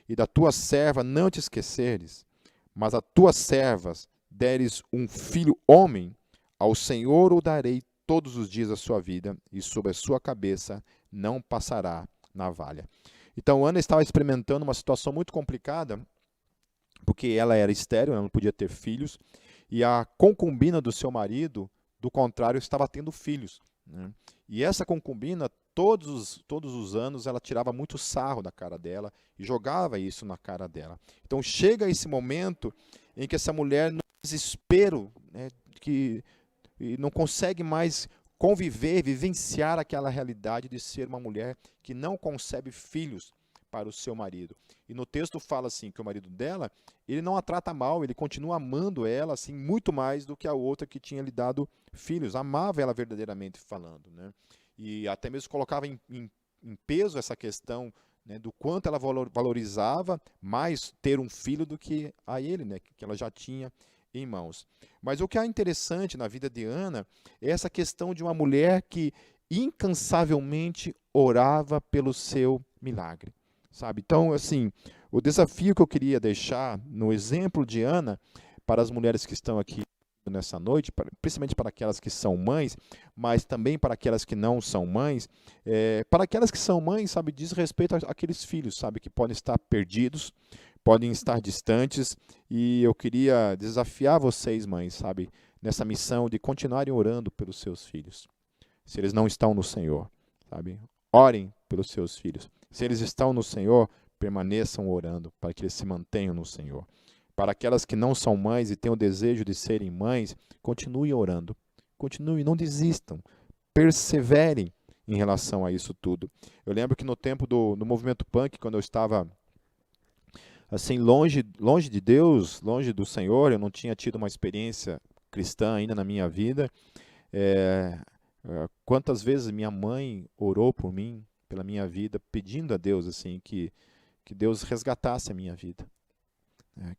e da tua serva não te esqueceres, mas a tuas servas deres um filho homem, ao Senhor o darei todos os dias da sua vida, e sobre a sua cabeça não passará navalha. Então Ana estava experimentando uma situação muito complicada, porque ela era estéril, ela não podia ter filhos, e a concubina do seu marido, do contrário, estava tendo filhos, né? E essa concubina, todos os anos, ela tirava muito sarro da cara dela e jogava isso na cara dela. Então chega esse momento em que essa mulher, no desespero, né, que não consegue mais conviver, vivenciar aquela realidade de ser uma mulher que não concebe filhos para o seu marido. E no texto fala assim que o marido dela, ele não a trata mal, ele continua amando ela assim muito mais do que a outra que tinha lhe dado filhos, amava ela verdadeiramente falando, né? E até mesmo colocava em peso essa questão, né, do quanto ela valorizava mais ter um filho do que a ele, né, que ela já tinha em mãos. Mas o que é interessante na vida de Ana é essa questão de uma mulher que incansavelmente orava pelo seu milagre, sabe? Então, assim, o desafio que eu queria deixar no exemplo de Ana para as mulheres que estão aqui nessa noite, principalmente para aquelas que são mães, mas também para aquelas que não são mães, para aquelas que são mães, sabe, diz respeito àqueles filhos, sabe, que podem estar perdidos, podem estar distantes, e eu queria desafiar vocês, mães, sabe, nessa missão de continuarem orando pelos seus filhos, se eles não estão no Senhor, sabe, orem pelos seus filhos, se eles estão no Senhor, permaneçam orando para que eles se mantenham no Senhor. Para aquelas que não são mães e têm o desejo de serem mães, continuem orando, continuem, não desistam, perseverem em relação a isso tudo. Eu lembro que no tempo do movimento punk, quando eu estava assim longe de Deus, longe do Senhor, eu não tinha tido uma experiência cristã ainda na minha vida. Quantas vezes minha mãe orou por mim, pela minha vida, pedindo a Deus assim que Deus resgatasse a minha vida.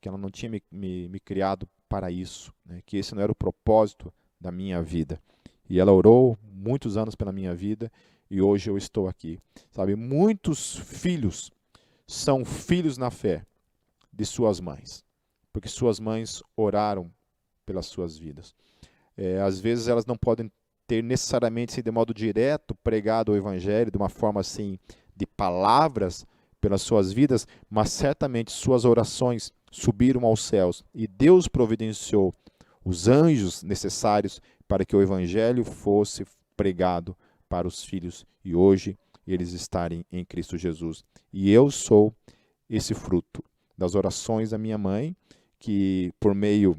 Que ela não tinha me criado para isso, né? Que esse não era o propósito da minha vida. E ela orou muitos anos pela minha vida e hoje eu estou aqui. Sabe, muitos filhos são filhos na fé de suas mães, porque suas mães oraram pelas suas vidas. Às vezes elas não podem ter necessariamente, assim, de modo direto, pregado o evangelho de uma forma assim, de palavras pelas suas vidas, mas certamente suas orações subiram aos céus e Deus providenciou os anjos necessários para que o evangelho fosse pregado para os filhos e hoje eles estarem em Cristo Jesus. E eu sou esse fruto das orações da minha mãe, que por meio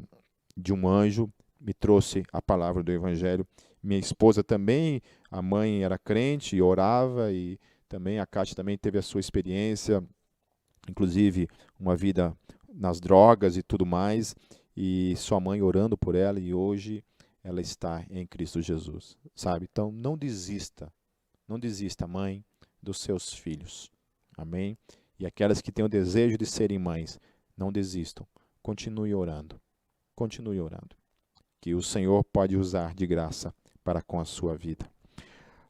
de um anjo me trouxe a palavra do Evangelho. Minha esposa também, a mãe era crente e orava, e também a Kátia também teve a sua experiência, inclusive uma vida nas drogas e tudo mais, e sua mãe orando por ela, e hoje ela está em Cristo Jesus, sabe? Então não desista, mãe, dos seus filhos, amém? E aquelas que têm o desejo de serem mães, não desistam, continue orando, que o Senhor pode usar de graça para com a sua vida.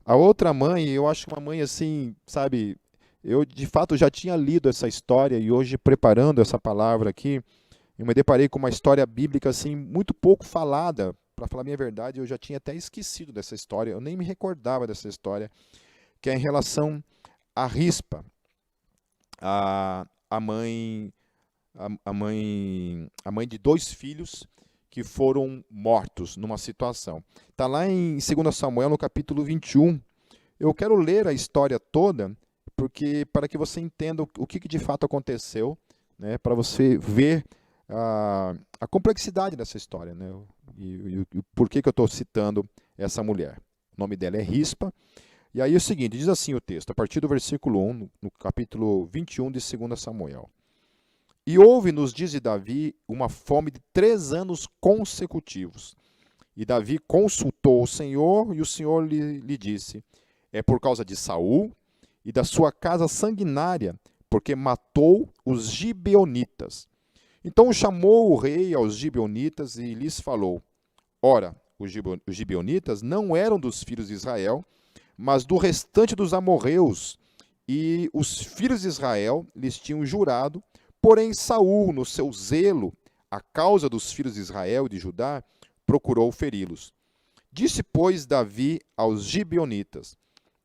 A outra mãe, eu acho uma mãe assim, sabe, eu de fato já tinha lido essa história, e hoje preparando essa palavra aqui, eu me deparei com uma história bíblica assim muito pouco falada. Para falar a minha verdade, eu já tinha até esquecido dessa história, eu nem me recordava dessa história, que é em relação a Rispa, a mãe de 2 filhos que foram mortos numa situação. Está lá em 2 Samuel, no capítulo 21. Eu quero ler a história toda, para que você entenda o que de fato aconteceu, né, para você ver a complexidade dessa história, né, e por que eu estou citando essa mulher. O nome dela é Rispa. E aí é o seguinte, diz assim o texto, a partir do versículo 1, no capítulo 21 de 2 Samuel. E houve nos dias de Davi uma fome de 3 anos consecutivos. E Davi consultou o Senhor, e o Senhor lhe disse, é por causa de Saul e da sua casa sanguinária, porque matou os gibeonitas. Então chamou o rei aos gibeonitas e lhes falou, ora, os gibeonitas não eram dos filhos de Israel, mas do restante dos amorreus, e os filhos de Israel lhes tinham jurado, porém Saul, no seu zelo, a causa dos filhos de Israel e de Judá, procurou feri-los. Disse, pois, Davi aos gibeonitas,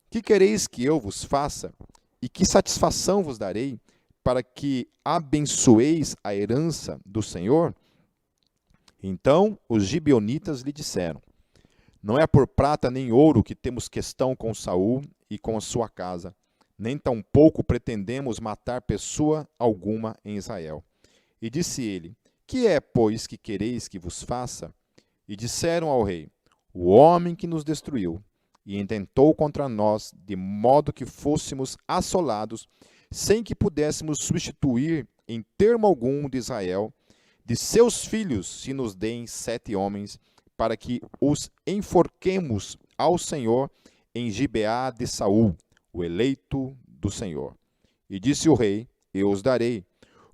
que quereis que eu vos faça, e que satisfação vos darei, para que abençoeis a herança do Senhor? Então os gibeonitas lhe disseram, não é por prata nem ouro que temos questão com Saul e com a sua casa, nem tampouco pretendemos matar pessoa alguma em Israel. E disse ele, que é, pois, que quereis que vos faça? E disseram ao rei, o homem que nos destruiu e intentou contra nós, de modo que fôssemos assolados, sem que pudéssemos substituir em termo algum de Israel, de seus filhos se nos deem 7 homens, para que os enforquemos ao Senhor em Gibeá de Saul, o eleito do Senhor. E disse o rei, eu os darei.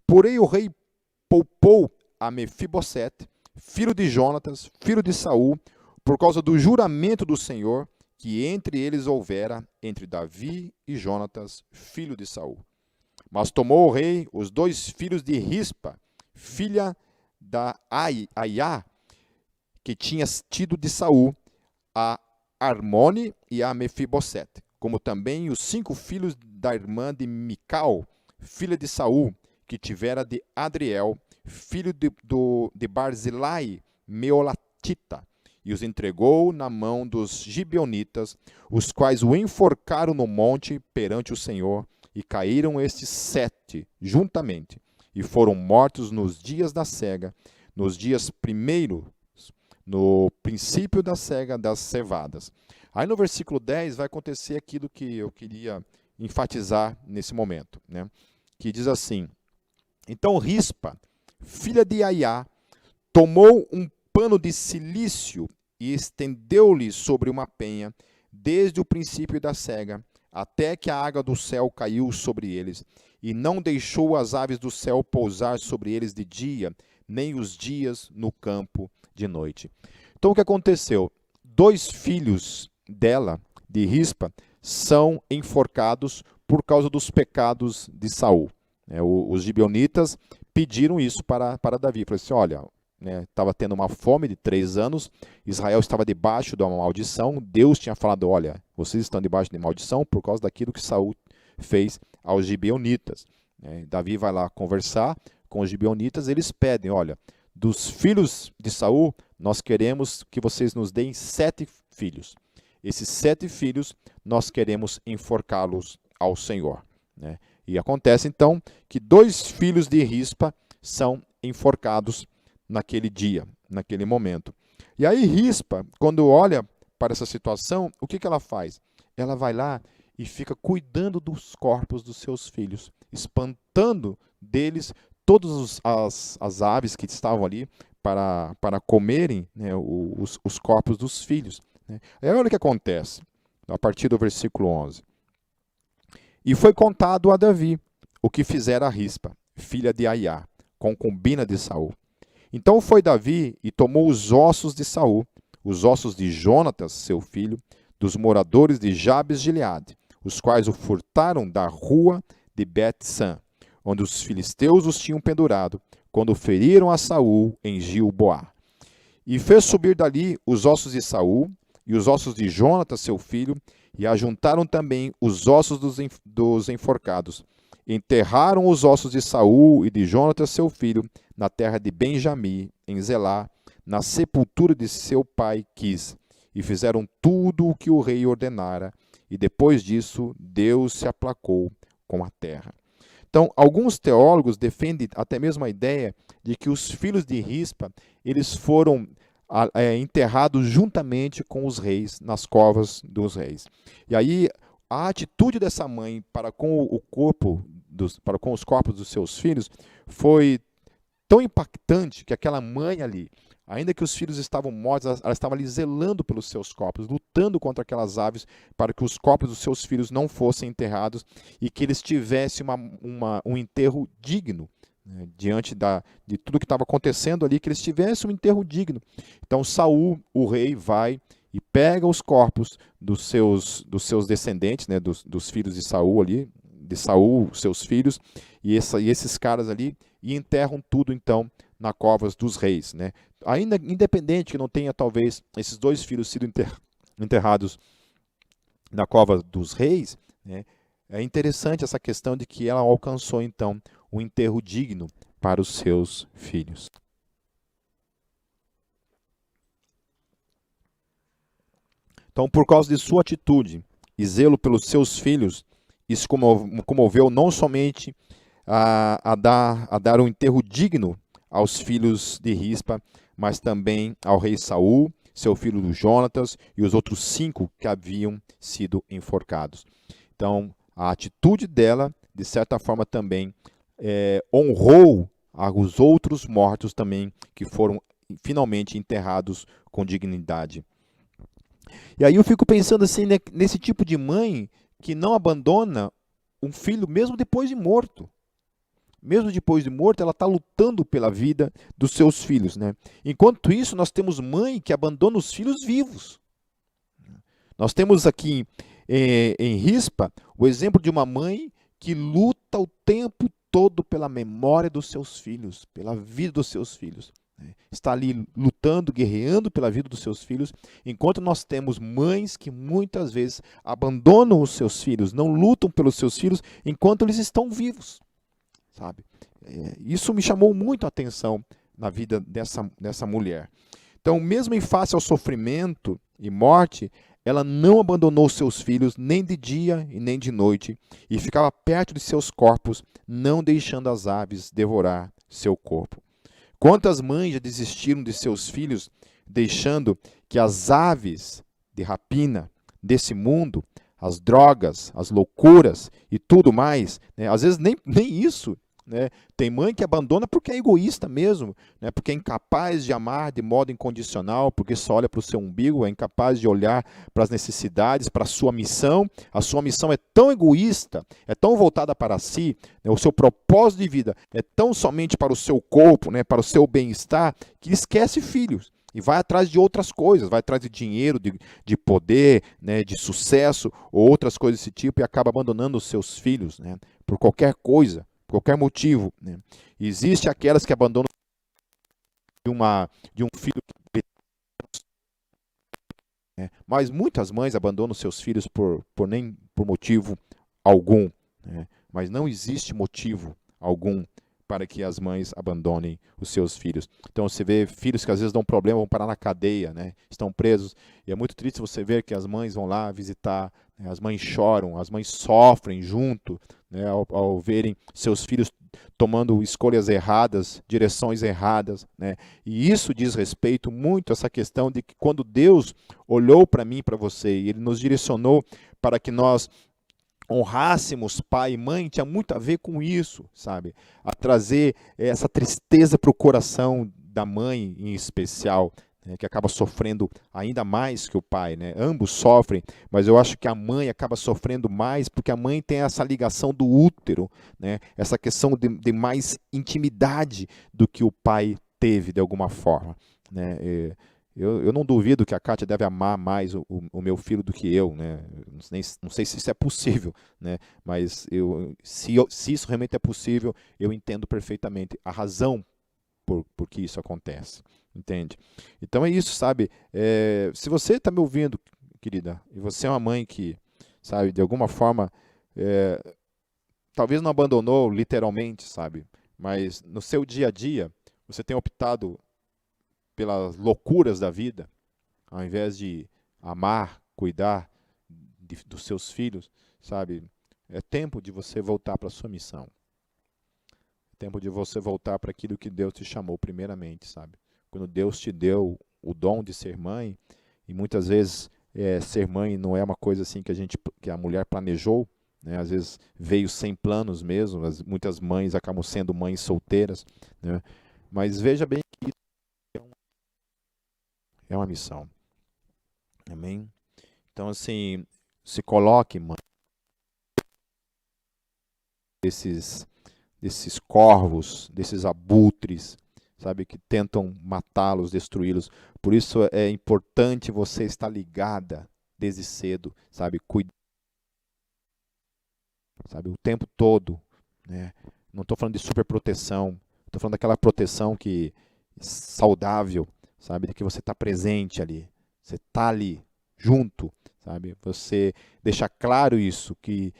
Porém o rei poupou a Mefibosete, filho de Jonatas, filho de Saul, por causa do juramento do Senhor, que entre eles houvera entre Davi e Jonatas, filho de Saul. Mas tomou o rei os 2 filhos de Rispa, filha da Aiá, que tinha tido de Saul, a Armone e a Mefibosete, como também os 5 filhos da irmã de Mical, filha de Saul, que tivera de Adriel, filho de Barzilai, Meolatita, e os entregou na mão dos gibeonitas, os quais o enforcaram no monte perante o Senhor, e caíram estes 7 juntamente, e foram mortos nos dias da cega, nos dias primeiros, no princípio da cega das cevadas. Aí no versículo 10 vai acontecer aquilo que eu queria enfatizar nesse momento, né? Que diz assim, então Rispa, filha de Aiá, tomou um pano de cilício e estendeu-lhe sobre uma penha, desde o princípio da cega, até que a água do céu caiu sobre eles, e não deixou as aves do céu pousar sobre eles de dia, nem os dias no campo de noite. Então o que aconteceu? 2 filhos dela, de Rispa, são enforcados por causa dos pecados de Saul. Os gibeonitas pediram isso para Davi. Falaram assim, olha, estava tendo uma fome de 3 anos, Israel estava debaixo de uma maldição, Deus tinha falado, olha, vocês estão debaixo de maldição por causa daquilo que Saul fez aos gibeonitas. Davi vai lá conversar com os gibeonitas, eles pedem, olha, dos filhos de Saul, nós queremos que vocês nos deem 7 filhos. Esses 7 filhos, nós queremos enforcá-los ao Senhor. E acontece então que 2 filhos de Rispa são enforcados naquele dia, naquele momento. E aí Rispa, quando olha para essa situação, o que ela faz? Ela vai lá e fica cuidando dos corpos dos seus filhos, espantando deles todas as aves que estavam ali para comerem, né, os corpos dos filhos. Né? Aí olha o que acontece, a partir do versículo 11. E foi contado a Davi o que fizera a Rispa, filha de Aiá, concubina de Saul. Então foi Davi e tomou os ossos de Saul, os ossos de Jonatas, seu filho, dos moradores de Jabes-Gileade, os quais o furtaram da rua de Bet-San, onde os filisteus os tinham pendurado, quando feriram a Saul em Gilboá. E fez subir dali os ossos de Saul e os ossos de Jonatas, seu filho, e ajuntaram também os ossos dos enforcados. Enterraram os ossos de Saul e de Jonatas, seu filho, na terra de Benjamim, em Zelá, na sepultura de seu pai Quis. E fizeram tudo o que o rei ordenara, e depois disso Deus se aplacou com a terra. Então, alguns teólogos defendem até mesmo a ideia de que os filhos de Rispa, eles foram enterrados juntamente com os reis, nas covas dos reis. E aí, a atitude dessa mãe para com os corpos dos seus filhos foi tão impactante que aquela mãe ali, ainda que os filhos estavam mortos, ela estava ali zelando pelos seus corpos, lutando contra aquelas aves para que os corpos dos seus filhos não fossem enterrados e que eles tivessem um enterro digno, né, diante de tudo que estava acontecendo ali, que eles tivessem um enterro digno. Então Saul, o rei, vai e pega os corpos dos seus descendentes, né, dos filhos de Saul ali, de Saul, seus filhos, e esses caras ali, e enterram tudo então na covas dos reis, né? Ainda independente que não tenha talvez esses 2 filhos sido enterrados na cova dos reis, né? É interessante essa questão de que ela alcançou então um enterro digno para os seus filhos. Então, por causa de sua atitude e zelo pelos seus filhos, isso comoveu não somente a dar um enterro digno aos filhos de Rispa, mas também ao rei Saul, seu filho Jonatas e os outros 5 que haviam sido enforcados. Então, a atitude dela, de certa forma, também honrou os outros mortos também, que foram finalmente enterrados com dignidade. E aí eu fico pensando assim, né, nesse tipo de mãe que não abandona um filho mesmo depois de morto. Mesmo depois de morto, ela está lutando pela vida dos seus filhos, né? Enquanto isso, nós temos mãe que abandona os filhos vivos. Nós temos aqui em Rispa o exemplo de uma mãe que luta o tempo todo pela memória dos seus filhos, pela vida dos seus filhos. Está ali lutando, guerreando pela vida dos seus filhos, enquanto nós temos mães que muitas vezes abandonam os seus filhos, não lutam pelos seus filhos enquanto eles estão vivos. Sabe? Isso me chamou muito a atenção na vida dessa mulher. Então, mesmo em face ao sofrimento e morte, ela não abandonou seus filhos nem de dia e nem de noite, e ficava perto de seus corpos, não deixando as aves devorar seu corpo. Quantas mães já desistiram de seus filhos, deixando que as aves de rapina desse mundo, as drogas, as loucuras e tudo mais, né? Às vezes nem isso, né? Tem mãe que abandona porque é egoísta mesmo, né? Porque é incapaz de amar de modo incondicional, porque só olha para o seu umbigo, é incapaz de olhar para as necessidades, para a sua missão. A sua missão é tão egoísta, é tão voltada para si, né? O seu propósito de vida é tão somente para o seu corpo, né? Para o seu bem-estar, que esquece filhos. E vai atrás de outras coisas, vai atrás de dinheiro, de poder, né, de sucesso, ou outras coisas desse tipo, e acaba abandonando os seus filhos, né, por qualquer coisa, por qualquer motivo. Né. Existe aquelas que abandonam de um filho, né, mas muitas mães abandonam seus filhos por motivo algum. Né, mas não existe motivo algum para que as mães abandonem os seus filhos. Então você vê filhos que às vezes dão problema, vão parar na cadeia, né? Estão presos. E é muito triste você ver que as mães vão lá visitar, né? As mães choram, as mães sofrem junto, né? Ao verem seus filhos tomando escolhas erradas, direções erradas, né? E isso diz respeito muito a essa questão de que quando Deus olhou para mim e para você, e Ele nos direcionou para que nós honrássemos pai e mãe, tinha muito a ver com isso, sabe? A trazer essa tristeza para o coração da mãe em especial, né? Que acaba sofrendo ainda mais que o pai, né? Ambos sofrem, mas eu acho que a mãe acaba sofrendo mais porque a mãe tem essa ligação do útero, né? Essa questão de mais intimidade do que o pai teve de alguma forma, né? Eu não duvido que a Kátia deve amar mais o meu filho do que eu, né? Não sei se isso é possível, né? Mas se isso realmente é possível, eu entendo perfeitamente a razão por que isso acontece, entende? Então é isso, sabe? Se você está me ouvindo, querida, e você é uma mãe que, sabe, de alguma forma, talvez não abandonou literalmente, sabe? Mas no seu dia a dia, você tem optado pelas loucuras da vida, ao invés de amar, cuidar dos seus filhos, sabe? É tempo de você voltar para a sua missão. É tempo de você voltar para aquilo que Deus te chamou primeiramente, sabe? Quando Deus te deu o dom de ser mãe, e muitas vezes ser mãe não é uma coisa assim que a mulher planejou, né? Às vezes veio sem planos mesmo, muitas mães acabam sendo mães solteiras, né? Mas veja bem que isso é uma missão. Amém? Então, assim, se coloque, mãe, desses corvos, desses abutres, sabe, que tentam matá-los, destruí-los. Por isso é importante você estar ligada desde cedo, sabe, cuidar, sabe, o tempo todo, né? Não estou falando de superproteção, estou falando daquela proteção que saudável, sabe, de que você está presente ali, você está ali junto, sabe? Você deixa claro isso, que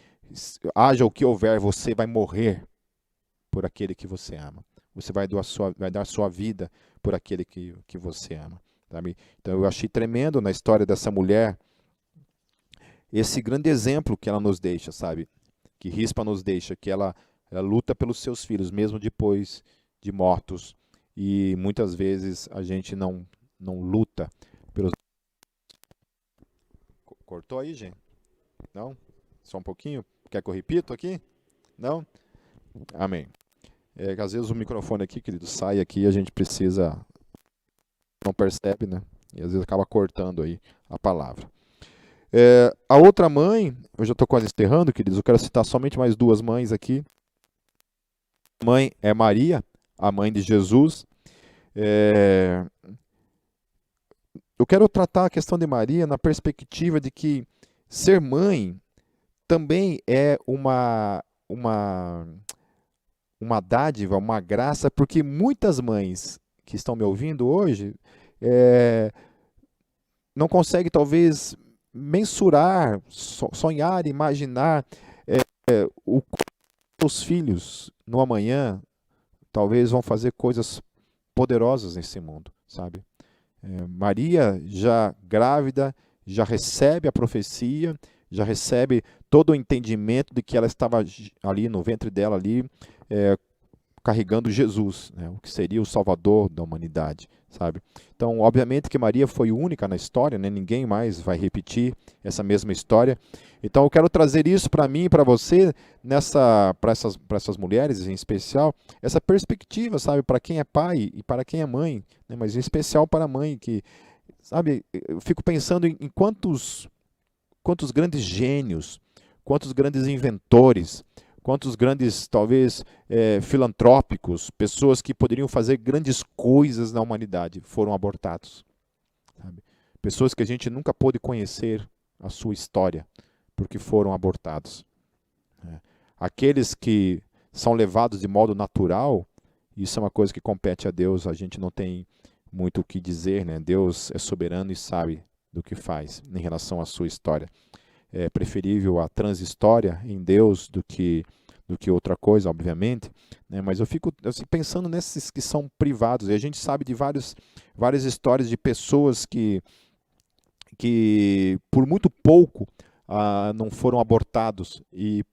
haja o que houver, você vai morrer por aquele que você ama. Você vai dar sua vida por aquele que você ama, sabe? Então eu achei tremendo na história dessa mulher esse grande exemplo que ela nos deixa, sabe? Que Rispa nos deixa, que ela luta pelos seus filhos, mesmo depois de mortos. E muitas vezes a gente não luta pelos... Cortou aí, gente? Não? Só um pouquinho? Quer que eu repito aqui? Não? Amém. Às vezes o microfone aqui, querido, sai aqui e a gente precisa... Não percebe, né? E às vezes acaba cortando aí a palavra. A outra mãe, eu já estou quase encerrando, queridos, eu quero citar somente mais duas mães aqui. A mãe é Maria, a mãe de Jesus. Eu quero tratar a questão de Maria na perspectiva de que ser mãe também é uma dádiva, uma graça, porque muitas mães que estão me ouvindo hoje não conseguem talvez mensurar, sonhar, imaginar o que os filhos no amanhã talvez vão fazer coisas poderosas nesse mundo, sabe? Maria, já grávida, já recebe a profecia, já recebe todo o entendimento de que ela estava ali no ventre dela, ali, carregando Jesus, né, o que seria o Salvador da humanidade, sabe? Então, obviamente que Maria foi única na história, né? Ninguém mais vai repetir essa mesma história. Então, eu quero trazer isso para mim e para você, para essas mulheres em especial, essa perspectiva, sabe? Para quem é pai e para quem é mãe, né? Mas em especial para a mãe, que, sabe? Eu fico pensando em quantos grandes gênios, quantos grandes inventores, quantos grandes, talvez, filantrópicos, pessoas que poderiam fazer grandes coisas na humanidade, foram abortados. Sabe? Pessoas que a gente nunca pôde conhecer a sua história, porque foram abortados. Aqueles que são levados de modo natural, isso é uma coisa que compete a Deus, a gente não tem muito o que dizer, né? Deus é soberano e sabe do que faz em relação à sua história. É preferível a transhistória em Deus do que do que outra coisa, obviamente, né? Mas eu fico assim, pensando nesses que são privados. E a gente sabe de várias histórias de pessoas que por muito pouco não foram abortados e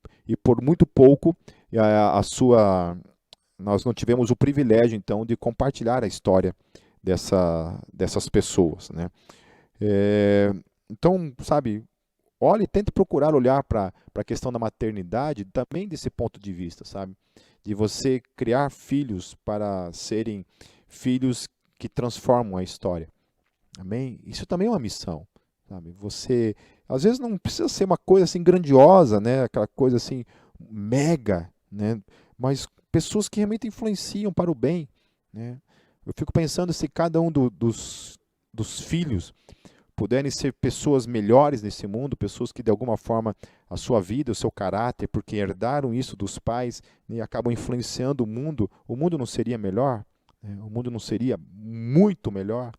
por muito pouco a sua nós não tivemos o privilégio então de compartilhar a história dessas pessoas, né? Então, sabe, olhe, tente procurar olhar para a questão da maternidade também desse ponto de vista, sabe? De você criar filhos para serem filhos que transformam a história. Amém? Isso também é uma missão, sabe? Você, às vezes não precisa ser uma coisa assim grandiosa, né? Aquela coisa assim mega, né? Mas pessoas que realmente influenciam para o bem, né? Eu fico pensando se cada um dos filhos puderem ser pessoas melhores nesse mundo, pessoas que de alguma forma a sua vida, o seu caráter, porque herdaram isso dos pais, né, e acabam influenciando o mundo não seria melhor? Né? O mundo não seria muito melhor?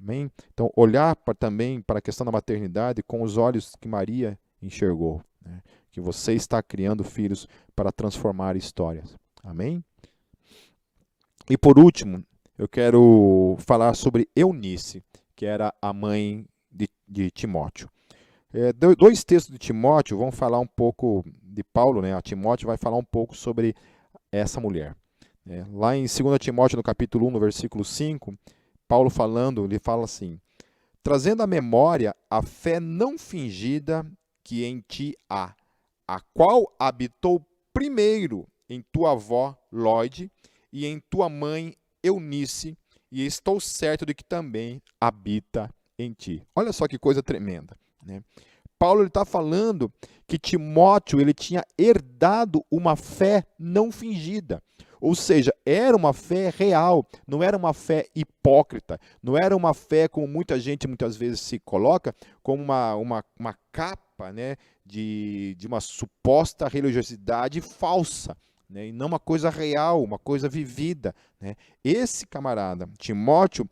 Amém? Então, olhar também para a questão da maternidade com os olhos que Maria enxergou, né? Que você está criando filhos para transformar histórias. Amém? E por último, eu quero falar sobre Eunice, que era a mãe de Timóteo. Dois textos de Timóteo vão falar um pouco de Paulo, né? A Timóteo vai falar um pouco sobre essa mulher. Lá em 2 Timóteo, no capítulo 1, no versículo 5, Paulo falando, ele fala assim: trazendo à memória a fé não fingida que em ti há, a qual habitou primeiro em tua avó Lóide e em tua mãe Eunice, e estou certo de que também habita em ti. Olha só que coisa tremenda, né? Paulo está falando que Timóteo ele tinha herdado uma fé não fingida. Ou seja, era uma fé real, não era uma fé hipócrita, não era uma fé como muita gente muitas vezes se coloca, como uma capa, né, de uma suposta religiosidade falsa, né, e não uma coisa real, uma coisa vivida, né. Esse camarada, Timóteo,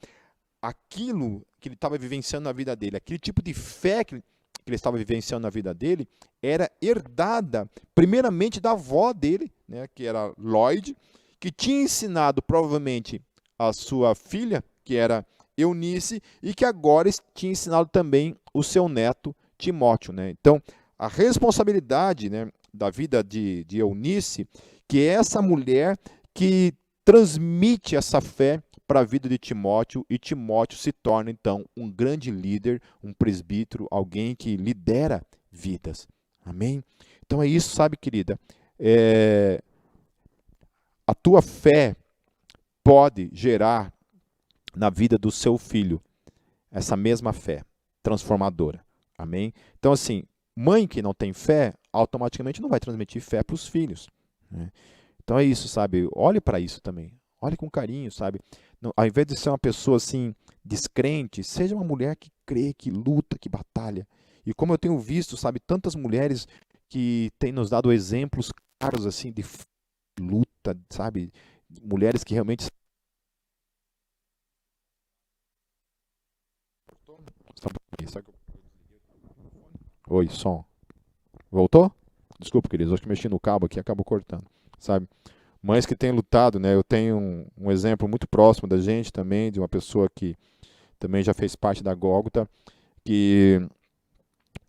aquilo que ele estava vivenciando na vida dele, aquele tipo de fé que ele estava vivenciando na vida dele, era herdada primeiramente da avó dele, né, que era Lóide, que tinha ensinado provavelmente a sua filha, que era Eunice, e que agora tinha ensinado também o seu neto Timóteo, né? Então, a responsabilidade, né, da vida de Eunice, que é essa mulher que transmite essa fé para a vida de Timóteo, e Timóteo se torna, então, um grande líder, um presbítero, alguém que lidera vidas. Amém? Então é isso, sabe, querida? A tua fé pode gerar na vida do seu filho essa mesma fé transformadora. Amém? Então, assim, mãe que não tem fé, automaticamente não vai transmitir fé para os filhos, né? Então é isso, sabe? Olhe para isso também. Olhe com carinho, sabe? Não, ao invés de ser uma pessoa assim, descrente, seja uma mulher que crê, que luta, que batalha. E como eu tenho visto, sabe, tantas mulheres que têm nos dado exemplos claros assim de luta, sabe? Mulheres que realmente... Oi, som. Voltou? Desculpa, queridos, acho que mexi no cabo aqui e acabou cortando, sabe? Mães que têm lutado, né? Eu tenho um exemplo muito próximo da gente também, de uma pessoa que também já fez parte da Gólgota, que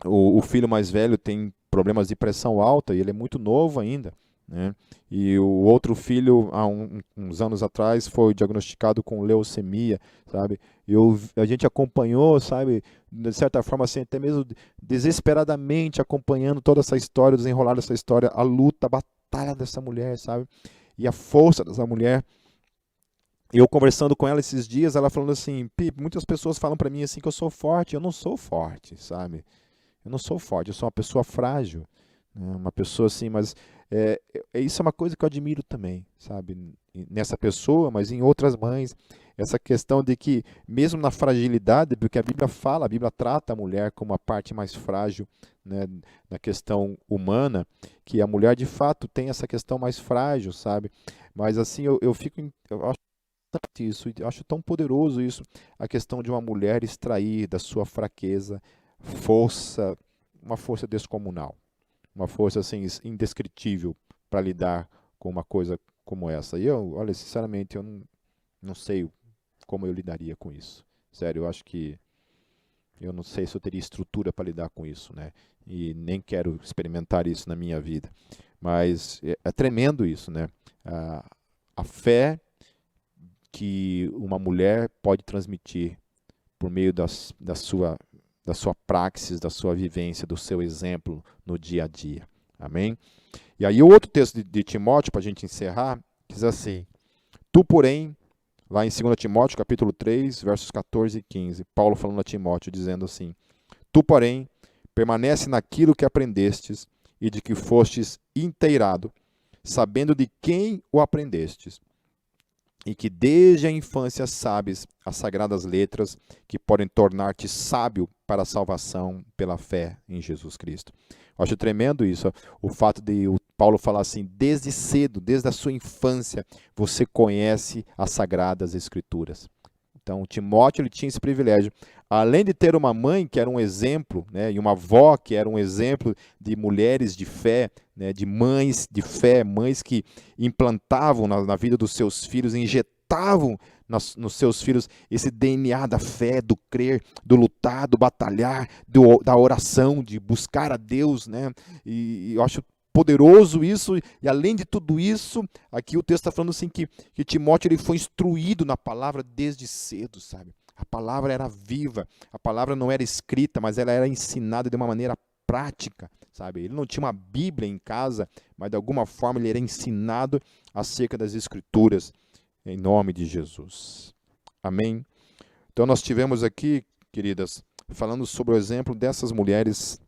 o filho mais velho tem problemas de pressão alta e ele é muito novo ainda, né? E o outro filho, há uns anos atrás, foi diagnosticado com leucemia, sabe? A gente acompanhou, sabe, de certa forma, assim, até mesmo desesperadamente acompanhando toda essa história, desenrolar dessa história, a luta, a batalha dessa mulher, sabe? E a força dessa mulher. Eu conversando com ela esses dias, ela falando assim: Pipe, muitas pessoas falam para mim assim que eu sou forte. Eu não sou forte, sabe? Eu não sou forte, eu sou uma pessoa frágil, né? Uma pessoa assim, mas isso é uma coisa que eu admiro também, sabe? Nessa pessoa, mas em outras mães, essa questão de que, mesmo na fragilidade, porque a Bíblia fala, a Bíblia trata a mulher como a parte mais frágil, né, na questão humana, que a mulher de fato tem essa questão mais frágil, sabe? Mas assim, eu acho isso, eu acho tão poderoso isso, a questão de uma mulher extrair da sua fraqueza força, uma força descomunal, uma força assim indescritível para lidar com uma coisa como essa. E olha, sinceramente, eu não sei como eu lidaria com isso. Sério, eu acho que eu não sei se eu teria estrutura para lidar com isso, né? E nem quero experimentar isso na minha vida. Mas é tremendo isso, né? A fé que uma mulher pode transmitir por meio da sua praxis, da sua vivência, do seu exemplo no dia a dia. Amém? E aí o outro texto de Timóteo, para a gente encerrar, diz assim: Tu, porém, lá em 2 Timóteo, capítulo 3, versos 14 e 15, Paulo falando a Timóteo, dizendo assim: Tu, porém, permanece naquilo que aprendestes e de que fostes inteirado, sabendo de quem o aprendestes, e que desde a infância sabes as sagradas letras que podem tornar-te sábio para a salvação pela fé em Jesus Cristo. Eu acho tremendo isso, o fato de o Paulo falar assim: desde cedo, desde a sua infância, você conhece as sagradas escrituras. Então, Timóteo ele tinha esse privilégio. Além de ter uma mãe que era um exemplo, né, e uma avó que era um exemplo de mulheres de fé, né, de mães de fé, mães que implantavam na vida dos seus filhos, injetavam nos seus filhos esse DNA da fé, do crer, do lutar, do batalhar, da oração, de buscar a Deus, né? E eu acho poderoso isso, e além de tudo isso, aqui o texto está falando assim que Timóteo ele foi instruído na palavra desde cedo, sabe? A palavra era viva, a palavra não era escrita, mas ela era ensinada de uma maneira prática, sabe? Ele não tinha uma Bíblia em casa, mas de alguma forma ele era ensinado acerca das Escrituras, em nome de Jesus. Amém? Então nós tivemos aqui, queridas, falando sobre o exemplo dessas mulheres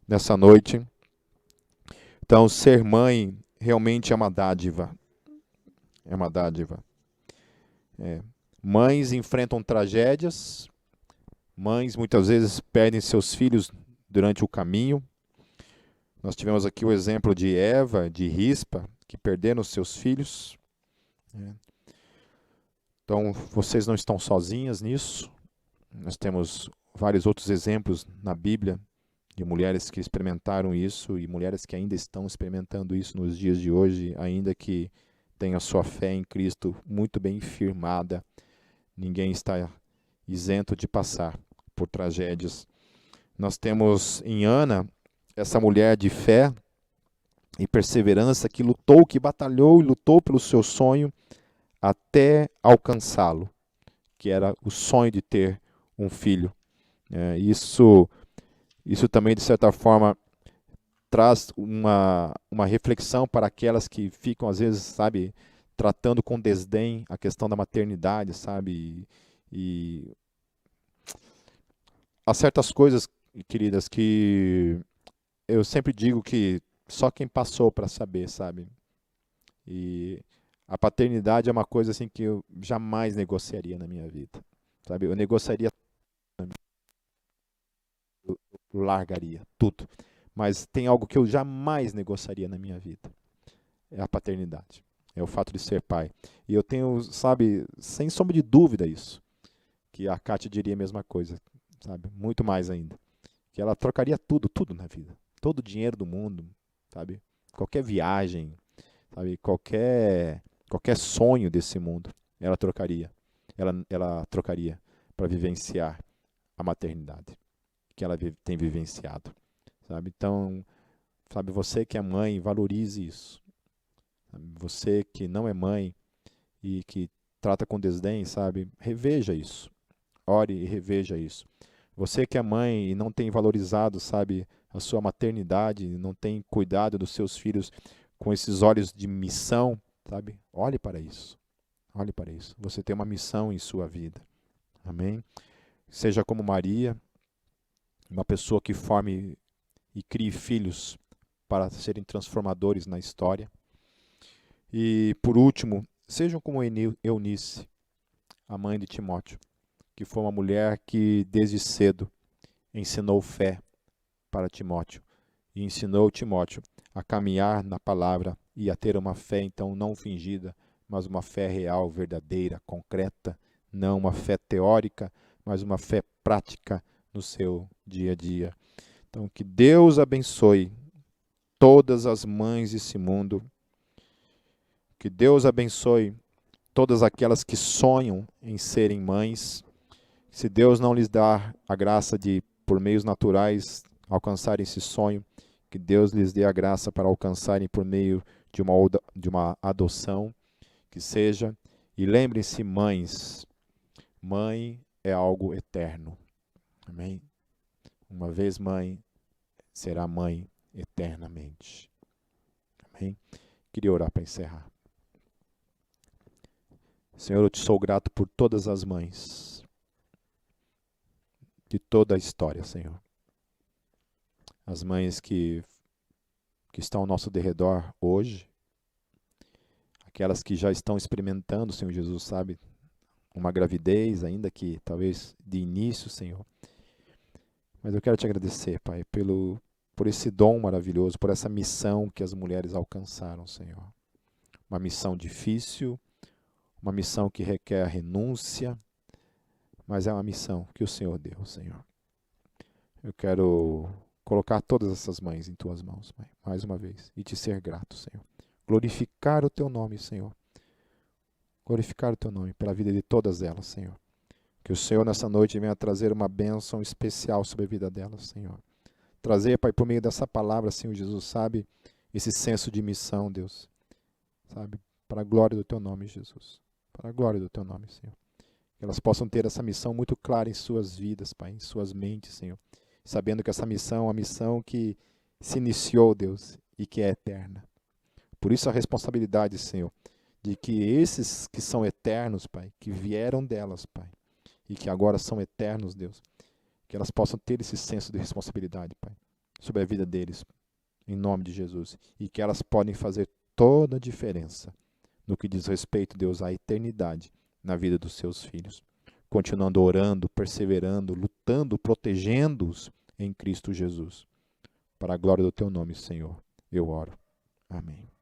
nessa noite. Então, ser mãe realmente é uma dádiva. É uma dádiva. Mães enfrentam tragédias. Mães muitas vezes perdem seus filhos durante o caminho. Nós tivemos aqui o exemplo de Eva, de Rispa, que perderam seus filhos. Então, vocês não estão sozinhas nisso. Nós temos vários outros exemplos na Bíblia de mulheres que experimentaram isso e mulheres que ainda estão experimentando isso nos dias de hoje, ainda que tenham a sua fé em Cristo muito bem firmada. Ninguém está isento de passar por tragédias. Nós temos em Ana essa mulher de fé e perseverança que lutou, que batalhou e lutou pelo seu sonho até alcançá-lo, que era o sonho de ter um filho. Isso também, de certa forma, traz uma reflexão para aquelas que ficam, às vezes, sabe, tratando com desdém a questão da maternidade, sabe? E há certas coisas, queridas, que eu sempre digo que só quem passou para saber, sabe? E a paternidade é uma coisa assim que eu jamais negociaria na minha vida, sabe? Eu negociaria, eu largaria tudo. Mas tem algo que eu jamais negociaria na minha vida. É a paternidade. É o fato de ser pai. E eu tenho, sabe, sem sombra de dúvida isso. Que a Kátia diria a mesma coisa, sabe? Muito mais ainda. Que ela trocaria tudo na vida. Todo o dinheiro do mundo, sabe? Qualquer viagem, sabe? Qualquer sonho desse mundo, ela trocaria. Ela trocaria para vivenciar a maternidade que ela tem vivenciado. Sabe? Então, sabe, você que é mãe, valorize isso. Sabe? Você que não é mãe e que trata com desdém, sabe, reveja isso. Ore e reveja isso. Você que é mãe e não tem valorizado, sabe, a sua maternidade, não tem cuidado dos seus filhos com esses olhos de missão, sabe? Olhe para isso. Olhe para isso. Você tem uma missão em sua vida. Amém? Seja como Maria, uma pessoa que forme e crie filhos para serem transformadores na história. E, por último, sejam como Eunice, a mãe de Timóteo, que foi uma mulher que, desde cedo, ensinou fé para Timóteo e ensinou Timóteo a caminhar na palavra e a ter uma fé, então, não fingida, mas uma fé real, verdadeira, concreta, não uma fé teórica, mas uma fé prática no seu dia a dia. Então, que Deus abençoe todas as mães desse mundo Que Deus abençoe todas aquelas que sonham em serem mães. Se Deus não lhes dá a graça de, por meios naturais, alcançarem esse sonho, que Deus lhes dê a graça para alcançarem por meio de uma adoção, que seja. E lembrem-se, mães, mãe é algo eterno. Amém? Uma vez mãe, será mãe eternamente. Amém? Queria orar para encerrar. Senhor, eu te sou grato por todas as mães de toda a história, Senhor. As mães que estão ao nosso derredor hoje, aquelas que já estão experimentando, Senhor Jesus, sabe, uma gravidez, ainda que talvez de início, Senhor. Mas eu quero te agradecer, Pai, por esse dom maravilhoso, por essa missão que as mulheres alcançaram, Senhor. Uma missão difícil, uma missão que requer renúncia, mas é uma missão que o Senhor deu, Senhor. Eu quero colocar todas essas mães em tuas mãos, Pai, mais uma vez, e te ser grato, Senhor. Glorificar o teu nome, Senhor. Glorificar o teu nome pela vida de todas elas, Senhor. Que o Senhor nessa noite venha trazer uma bênção especial sobre a vida delas, Senhor. Trazer, Pai, por meio dessa palavra, Senhor Jesus, sabe, esse senso de missão, Deus, sabe, para a glória do teu nome, Jesus. Para a glória do teu nome, Senhor. Que elas possam ter essa missão muito clara em suas vidas, Pai, em suas mentes, Senhor. Sabendo que essa missão é uma missão que se iniciou, Deus, e que é eterna. Por isso a responsabilidade, Senhor, de que esses que são eternos, Pai, que vieram delas, Pai, e que agora são eternos, Deus, que elas possam ter esse senso de responsabilidade, Pai, sobre a vida deles, em nome de Jesus, e que elas podem fazer toda a diferença no que diz respeito, Deus, à eternidade na vida dos seus filhos, continuando orando, perseverando, lutando, protegendo-os em Cristo Jesus. Para a glória do teu nome, Senhor, eu oro. Amém.